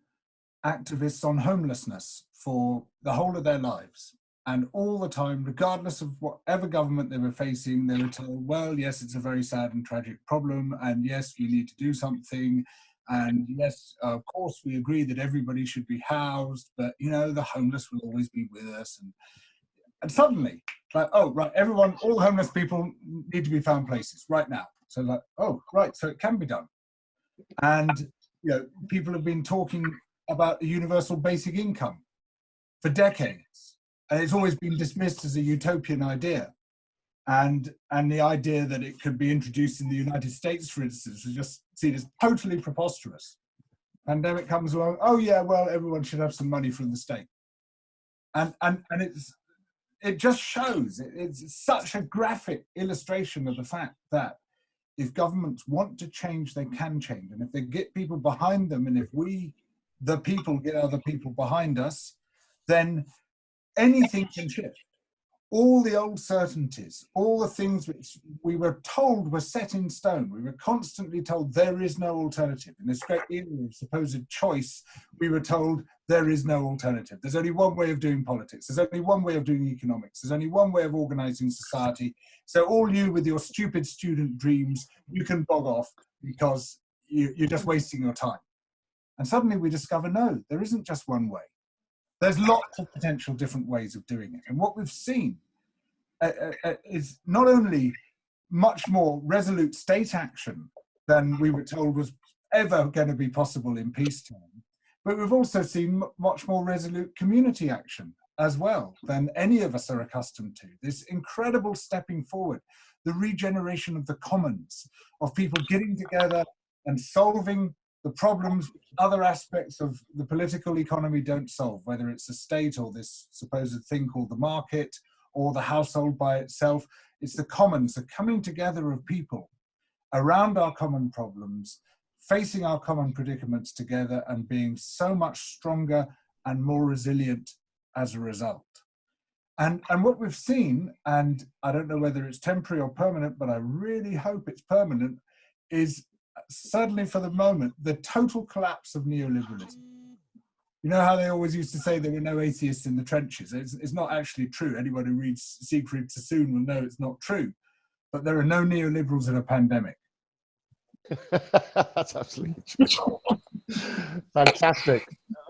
activists on homelessness for the whole of their lives. And all the time, regardless of whatever government they were facing, they were told, well, yes, it's a very sad and tragic problem. And yes, we need to do something. And yes, of course, we agree that everybody should be housed, but, you know, the homeless will always be with us. And suddenly, like, oh, right, everyone, all homeless people need to be found places right now. So like, oh, right, so it can be done. And, you know, people have been talking about a universal basic income for decades. And it's always been dismissed as a utopian idea. And the idea that it could be introduced in the United States, for instance, was just seen as totally preposterous. Pandemic comes along, oh yeah, well, everyone should have some money from the state. And it just shows, it's such a graphic illustration of the fact that if governments want to change, they can change. And if they get people behind them, and if we, the people, get other people behind us, then anything can shift. All the old certainties, all the things which we were told were set in stone. We were constantly told there is no alternative. In this great era of supposed choice, we were told there is no alternative. There's only one way of doing politics. There's only one way of doing economics. There's only one way of organizing society. So all you with your stupid student dreams, you can bog off because you're just wasting your time. And suddenly we discover, no, there isn't just one way. There's lots of potential different ways of doing it. And what we've seen is not only much more resolute state action than we were told was ever going to be possible in peacetime, but we've also seen much more resolute community action as well than any of us are accustomed to. This incredible stepping forward, the regeneration of the commons, of people getting together and solving the problems other aspects of the political economy don't solve, whether it's the state or this supposed thing called the market or the household by itself. It's the commons, the coming together of people around our common problems, facing our common predicaments together and being so much stronger and more resilient as a result. And what we've seen, and I don't know whether it's temporary or permanent, but I really hope it's permanent, is certainly for the moment, the total collapse of neoliberalism. You know how they always used to say there were no atheists in the trenches? It's not actually true. Anyone who reads Siegfried Sassoon will know it's not true. But there are no neoliberals in a pandemic. That's absolutely true. Fantastic.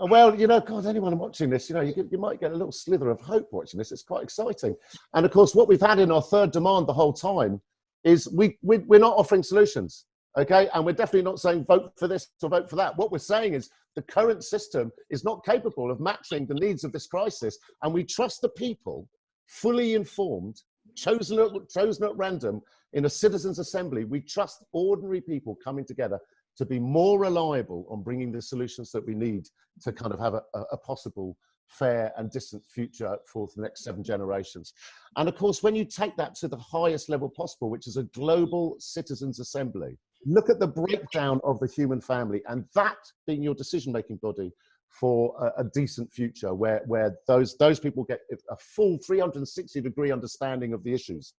Well, you know, God, anyone watching this, you know, you might get a little slither of hope watching this. It's quite exciting. And of course, what we've had in our third demand the whole time is we're not offering solutions. Okay, and we're definitely not saying vote for this or vote for that. What we're saying is the current system is not capable of matching the needs of this crisis, and we trust the people, fully informed, chosen at random in a citizens' assembly. We trust ordinary people coming together to be more reliable on bringing the solutions that we need to kind of have a possible fair and distant future for the next 7 generations. And of course, when you take that to the highest level possible, which is a global citizens' assembly, look at the breakdown of the human family, and that being your decision-making body for a decent future where those people get a full 360-degree understanding of the issues,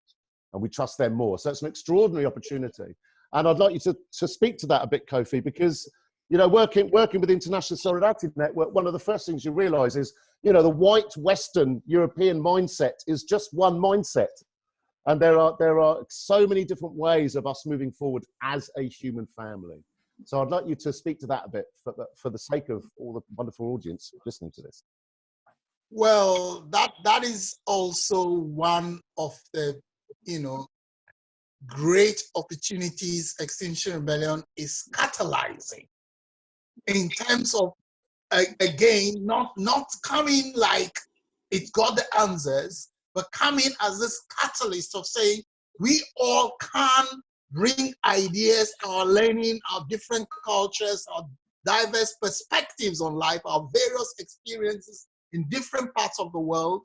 and we trust them more. So it's an extraordinary opportunity. And I'd like you to speak to that a bit, Kofi, because, you know, working with the International Solidarity Network, one of the first things you realize is, you know, the white Western European mindset is just one mindset. And there are so many different ways of us moving forward as a human family. So I'd like you to speak to that a bit for the sake of all the wonderful audience listening to this. Well, that is also one of the, you know, great opportunities Extinction Rebellion is catalyzing in terms of, again, not coming like it got the answers, but coming as this catalyst of saying we all can bring ideas, our learning, our different cultures, our diverse perspectives on life, our various experiences in different parts of the world,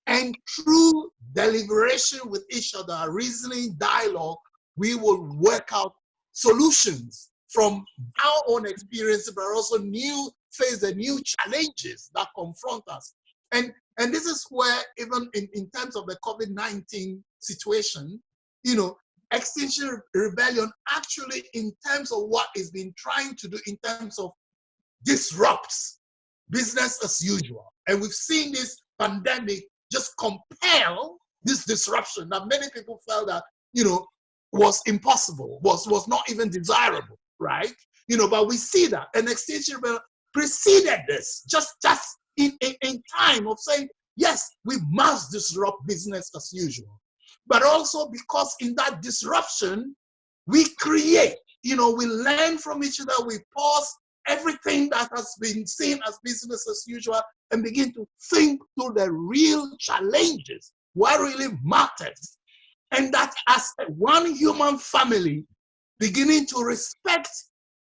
and through deliberation with each other, reasoning, dialogue, we will work out solutions from our own experiences, but also face the new challenges that confront us. And this is where, even in terms of the COVID-19 situation, you know, Extinction Rebellion actually, in terms of what it's been trying to do in terms of disrupts business as usual. And we've seen this pandemic just compel this disruption that many people felt that, you know, was impossible, was not even desirable, right? You know, but we see that. And Extinction Rebellion preceded this, just in time of saying, yes, we must disrupt business as usual. But also because in that disruption, we create, you know, we learn from each other, we pause everything that has been seen as business as usual and begin to think through the real challenges, what really matters. And that as one human family, beginning to respect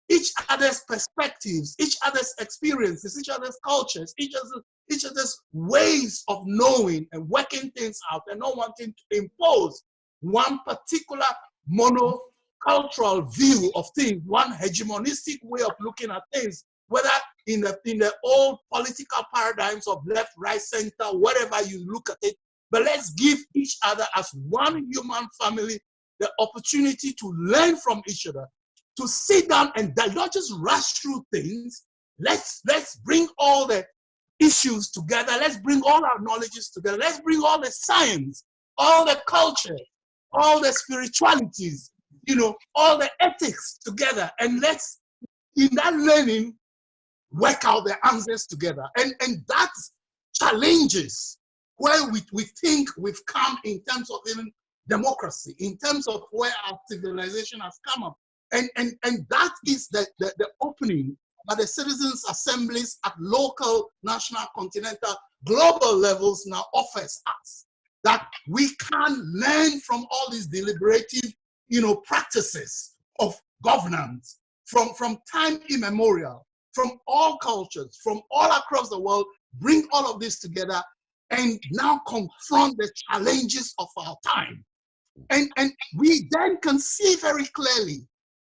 each other's perspectives, each other's experiences, each other's cultures, each other's ways of knowing and working things out, and not wanting to impose one particular monocultural view of things, one hegemonistic way of looking at things, whether in the old political paradigms of left, right, center, whatever you look at it. But let's give each other as one human family the opportunity to learn from each other, to sit down and not just rush through things. Let's bring all the issues together. Let's bring all our knowledges together. Let's bring all the science, all the culture, all the spiritualities, you know, all the ethics together. And let's, in that learning, work out the answers together. And that challenges where we think we've come in terms of even democracy, in terms of where our civilization has come up. And that is the opening that the citizens' assemblies at local, national, continental, global levels now offers us. That we can learn from all these deliberative, practices of governance from time immemorial, from all cultures, from all across the world, bring all of this together and now confront the challenges of our time. And we then can see very clearly,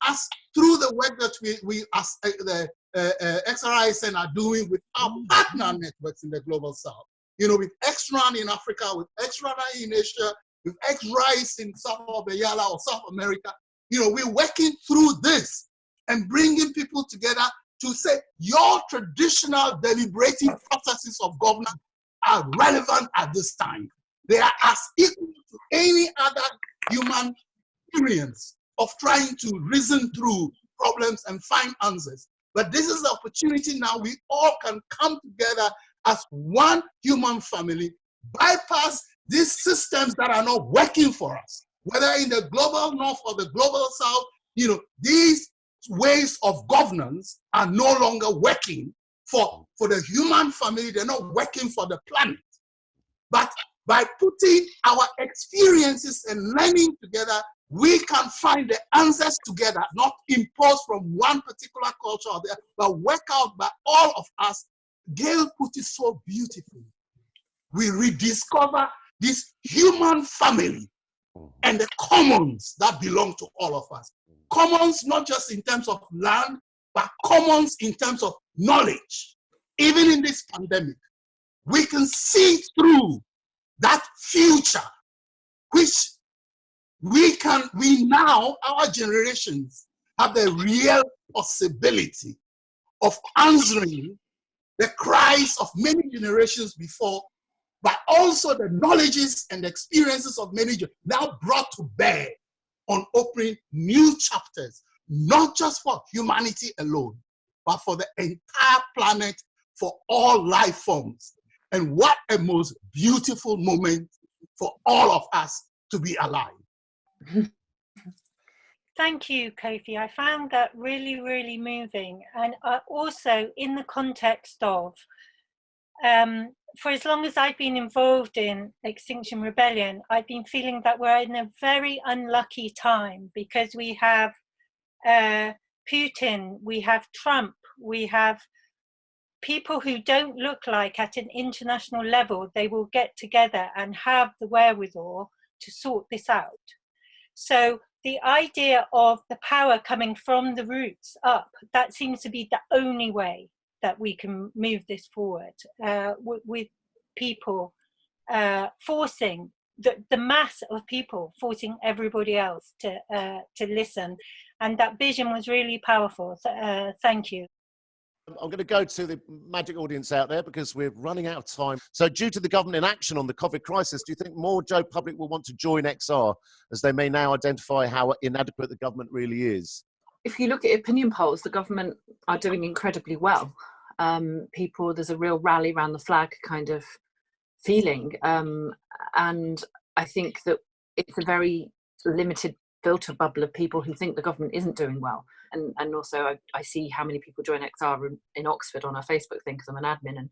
as through the work that we as the XRISN are doing with our partner networks in the Global South, with XRAN in Africa, with XRAN in Asia, with XRISE in South of the Yala or South America, we're working through this and bringing people together to say your traditional deliberative processes of governance are relevant at this time. They are as equal to any other human experience of trying to reason through problems and find answers. But this is the opportunity now we all can come together as one human family, bypass these systems that are not working for us, whether in the global north or the global south. These ways of governance are no longer working for the human family. They're not working for the planet. But by putting our experiences and learning together, we can find the answers together, not imposed from one particular culture or the other, but work out by all of us. Gail put it so beautifully. We rediscover this human family and the commons that belong to all of us. Commons not just in terms of land, but commons in terms of knowledge. Even in this pandemic, we can see through that future, which we now, our generations, have the real possibility of answering the cries of many generations before, but also the knowledges and experiences of many now brought to bear on opening new chapters, not just for humanity alone, but for the entire planet, for all life forms. And what a most beautiful moment for all of us to be alive. Thank you, Kofi. I found that really, really moving. And also in the context of, for as long as I've been involved in Extinction Rebellion, I've been feeling that we're in a very unlucky time because we have Putin, we have Trump, we have people who don't look like at an international level they will get together and have the wherewithal to sort this out. So the idea of the power coming from the roots up, that seems to be the only way that we can move this forward, with people forcing, the mass of people forcing everybody else to listen. And that vision was really powerful. Thank you. I'm going to go to the magic audience out there because we're running out of time. So due to the government inaction on the COVID crisis, do you think more Joe public will want to join XR as they may now identify how inadequate the government really is? If you look at opinion polls, the government are doing incredibly well. There's a real rally around the flag kind of feeling. And I think that it's a very limited filter bubble of people who think the government isn't doing well. And also I see how many people join XR in Oxford on our Facebook thing because I'm an admin, and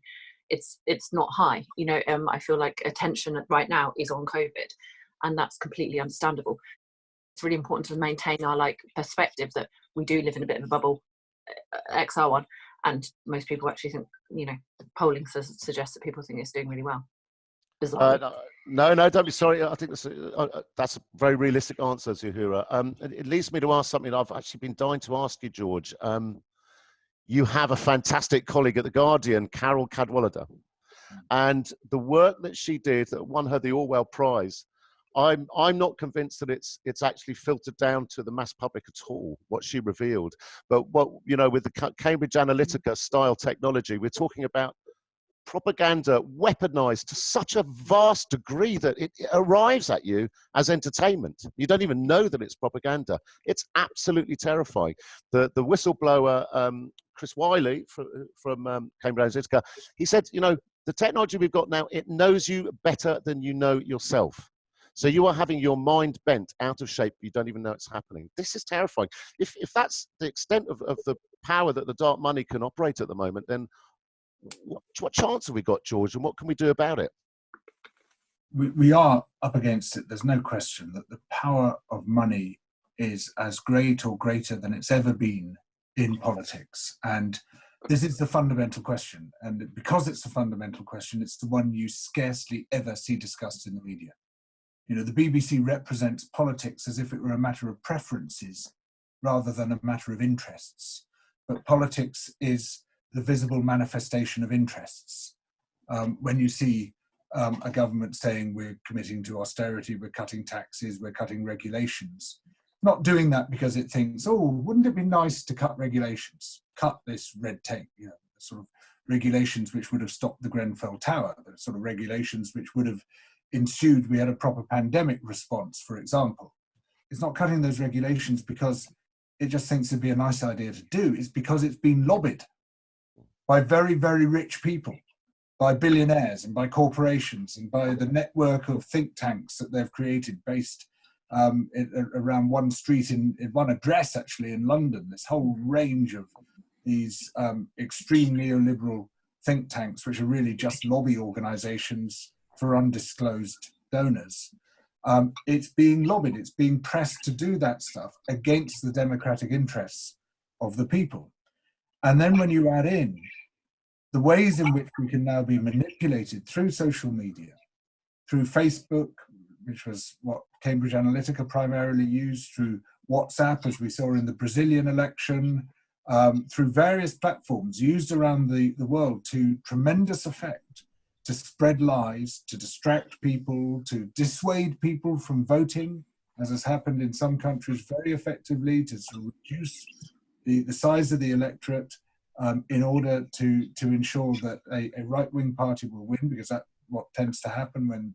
it's not high. I feel like attention right now is on COVID, and that's completely understandable. It's really important to maintain our perspective that we do live in a bit of a bubble, XR one, and most people actually think, polling suggests that people think it's doing really well. No, don't be sorry. I think that's a very realistic answer, Zuhura. It leads me to ask something I've actually been dying to ask you, George. You have a fantastic colleague at The Guardian, Carol Cadwallader, and the work that she did that won her the Orwell Prize, I'm not convinced that it's actually filtered down to the mass public at all, what she revealed. But with the Cambridge Analytica style technology, we're talking about propaganda weaponized to such a vast degree that it arrives at you as entertainment. You don't even know that it's propaganda. It's absolutely terrifying. The whistleblower Chris Wiley from Cambridge Analytica, he said, the technology we've got now, it knows you better than you know yourself. So you are having your mind bent out of shape. You don't even know it's happening. This is terrifying. If that's the extent of the power that the dark money can operate at the moment, then what chance have we got, George, and what can we do about it? We are up against it. There's no question that the power of money is as great or greater than it's ever been in politics. And this is the fundamental question. And because it's a fundamental question, it's the one you scarcely ever see discussed in the media. The BBC represents politics as if it were a matter of preferences rather than a matter of interests. But politics is the visible manifestation of interests. When you see a government saying we're committing to austerity, we're cutting taxes, we're cutting regulations, not doing that because it thinks, oh, wouldn't it be nice to cut regulations, cut this red tape, the sort of regulations which would have stopped the Grenfell Tower, the sort of regulations which would have ensued we had a proper pandemic response, for example. It's not cutting those regulations because it just thinks it'd be a nice idea to do. It's because it's been lobbied by very, very rich people, by billionaires and by corporations and by the network of think tanks that they've created based around one street in one address, actually, in London. This whole range of these extreme neoliberal think tanks, which are really just lobby organizations for undisclosed donors. It's being lobbied, it's being pressed to do that stuff against the democratic interests of the people. And then when you add in the ways in which we can now be manipulated through social media, through Facebook, which was what Cambridge Analytica primarily used, through WhatsApp, as we saw in the Brazilian election, through various platforms used around the world to tremendous effect, to spread lies, to distract people, to dissuade people from voting, as has happened in some countries very effectively, to sort of reduce the size of the electorate in order to ensure that a right-wing party will win, because that's what tends to happen when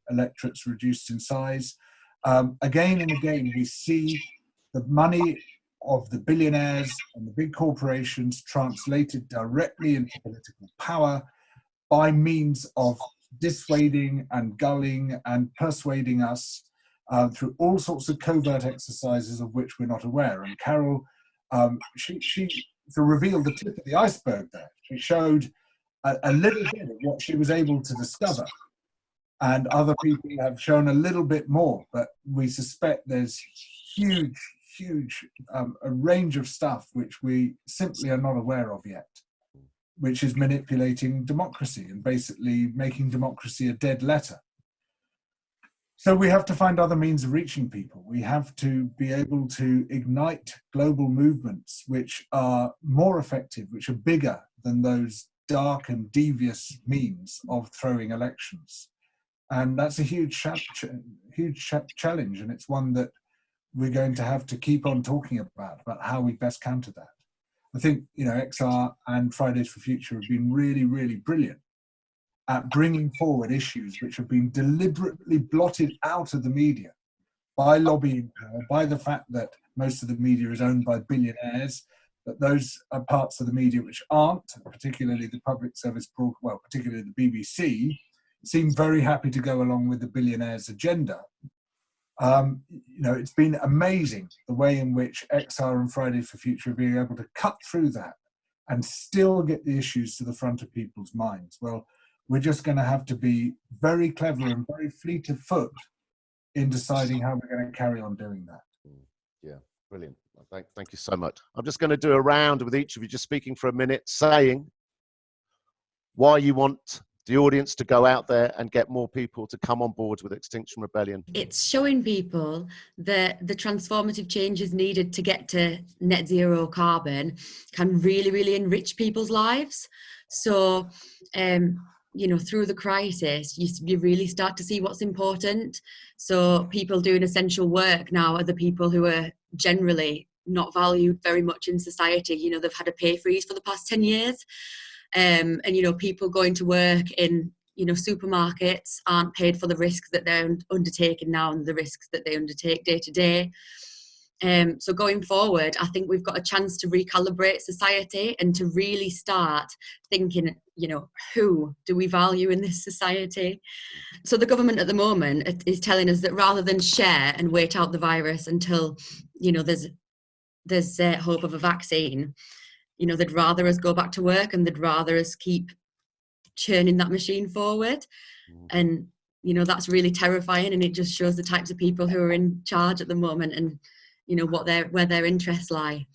electorates reduced in size. Again and again, we see the money of the billionaires and the big corporations translated directly into political power by means of dissuading and gulling and persuading us through all sorts of covert exercises of which we're not aware. And Carol, she revealed the tip of the iceberg there. She showed a little bit of what she was able to discover. And other people have shown a little bit more, but we suspect there's huge a range of stuff which we simply are not aware of yet, which is manipulating democracy and basically making democracy a dead letter. So we have to find other means of reaching people. We have to be able to ignite global movements which are more effective, which are bigger than those dark and devious means of throwing elections. And that's a huge challenge, and it's one that we're going to have to keep on talking about how we best counter that. I think, XR and Fridays for Future have been really, really brilliant at bringing forward issues which have been deliberately blotted out of the media by lobbying power, by the fact that most of the media is owned by billionaires, that those are parts of the media which aren't, particularly the public service, particularly the BBC, seem very happy to go along with the billionaires' agenda. It's been amazing the way in which XR and Fridays for Future are being able to cut through that and still get the issues to the front of people's minds. Well, we're just going to have to be very clever and very fleet of foot in deciding how we're going to carry on doing that. Yeah, brilliant. Thank you so much. I'm just going to do a round with each of you, just speaking for a minute, saying why you want the audience to go out there and get more people to come on board with Extinction Rebellion. It's showing people that the transformative changes needed to get to net zero carbon can really, really enrich people's lives. So, through the crisis, you really start to see what's important. So people doing essential work now are the people who are generally not valued very much in society. They've had a pay freeze for the past 10 years. And people going to work in supermarkets aren't paid for the risks that they're undertaking now and the risks that they undertake day to day. So going forward, I think we've got a chance to recalibrate society and to really start thinking, you know, who do we value in this society? So the government at the moment is telling us that rather than share and wait out the virus until, you know, there's hope of a vaccine, you know, they'd rather us go back to work and they'd rather us keep churning that machine forward. And, you know, that's really terrifying, and it just shows the types of people who are in charge at the moment and, you know, where their interests lie.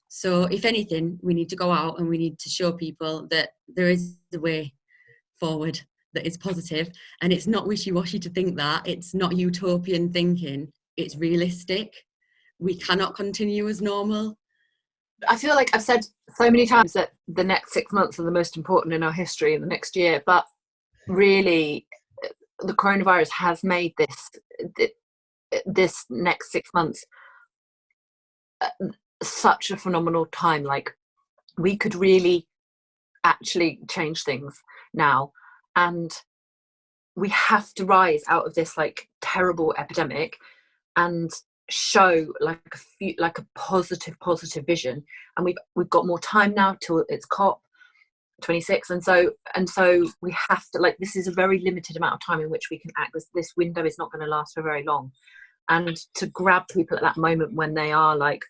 So if anything, we need to go out and we need to show people that there is a way forward that is positive, and it's not wishy-washy to think that, it's not utopian thinking, it's realistic. We cannot continue as normal. I feel like I've said so many times that the next 6 months are the most important in our history in the next year, but really the coronavirus has made this next 6 months such a phenomenal time. Like, we could really actually change things now, and we have to rise out of this like terrible epidemic and show like a positive vision. And we've got more time now till it's COP26, and so we have to, like, this is a very limited amount of time in which we can act. This window is not going to last for very long, and to grab people at that moment when they are like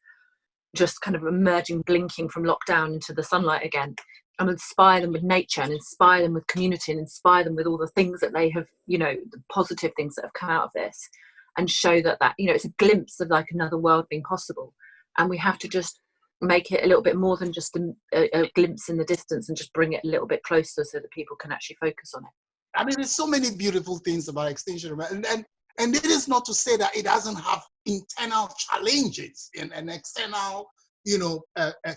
just kind of emerging, blinking from lockdown into the sunlight again, and inspire them with nature and inspire them with community and inspire them with all the things that they have, you know, the positive things that have come out of this, and show that, you know, it's a glimpse of like another world being possible. And we have to just make it a little bit more than just a glimpse in the distance, and just bring it a little bit closer so that people can actually focus on it. I mean, there's so many beautiful things about Extinction Rebellion, and it is not to say that it doesn't have internal challenges and external, you know,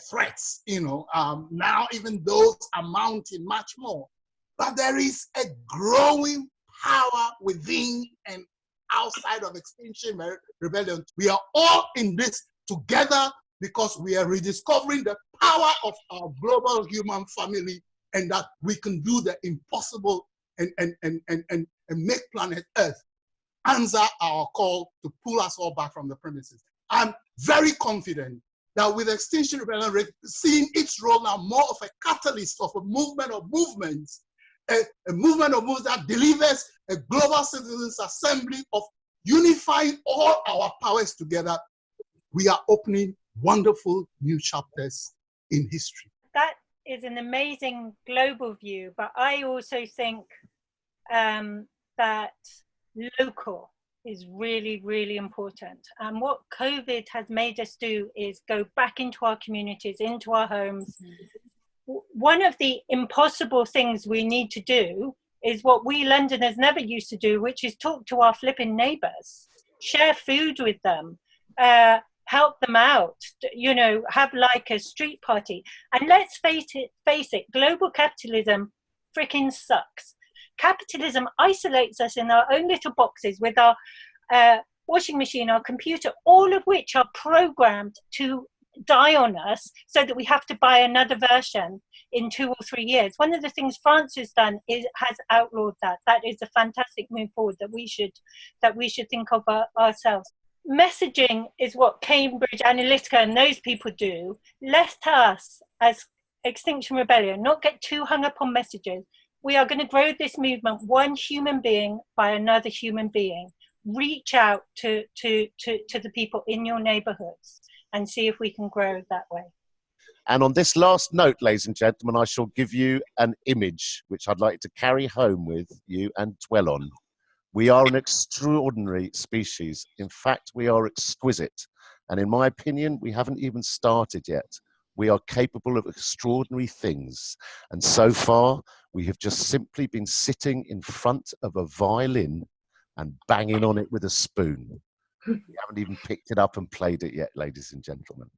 threats. You know, now even those are mounting much more. But there is a growing power within and outside of Extinction Rebellion. We are all in this together because we are rediscovering the power of our global human family, and that we can do the impossible and make planet Earth answer our call to pull us all back from the premises. I'm very confident that with Extinction Rebellion seeing its role now more of a catalyst of a movement of movements, a movement of movements that delivers a global citizens assembly of unifying all our powers together, we are opening wonderful new chapters in history. That is an amazing global view, but I also think that local is really, really important. And what COVID has made us do is go back into our communities, into our homes. One of the impossible things we need to do is what we Londoners never used to do, which is talk to our flipping neighbours, share food with them, help them out, you know, have like a street party. And let's face it, global capitalism freaking sucks. Capitalism isolates us in our own little boxes with our washing machine, our computer, all of which are programmed to die on us so that we have to buy another version in 2 or 3 years. One of the things France has done has outlawed that. That is a fantastic move forward that we should think of ourselves. Messaging is what Cambridge Analytica and those people do. Let us, as Extinction Rebellion, not get too hung up on messages. We are going to grow this movement one human being by another human being. Reach out to the people in your neighbourhoods and see if we can grow that way. And on this last note, ladies and gentlemen, I shall give you an image which I'd like to carry home with you and dwell on. We are an extraordinary species. In fact, we are exquisite. And in my opinion, we haven't even started yet. We are capable of extraordinary things. And so far, we have just simply been sitting in front of a violin and banging on it with a spoon. We haven't even picked it up and played it yet, ladies and gentlemen.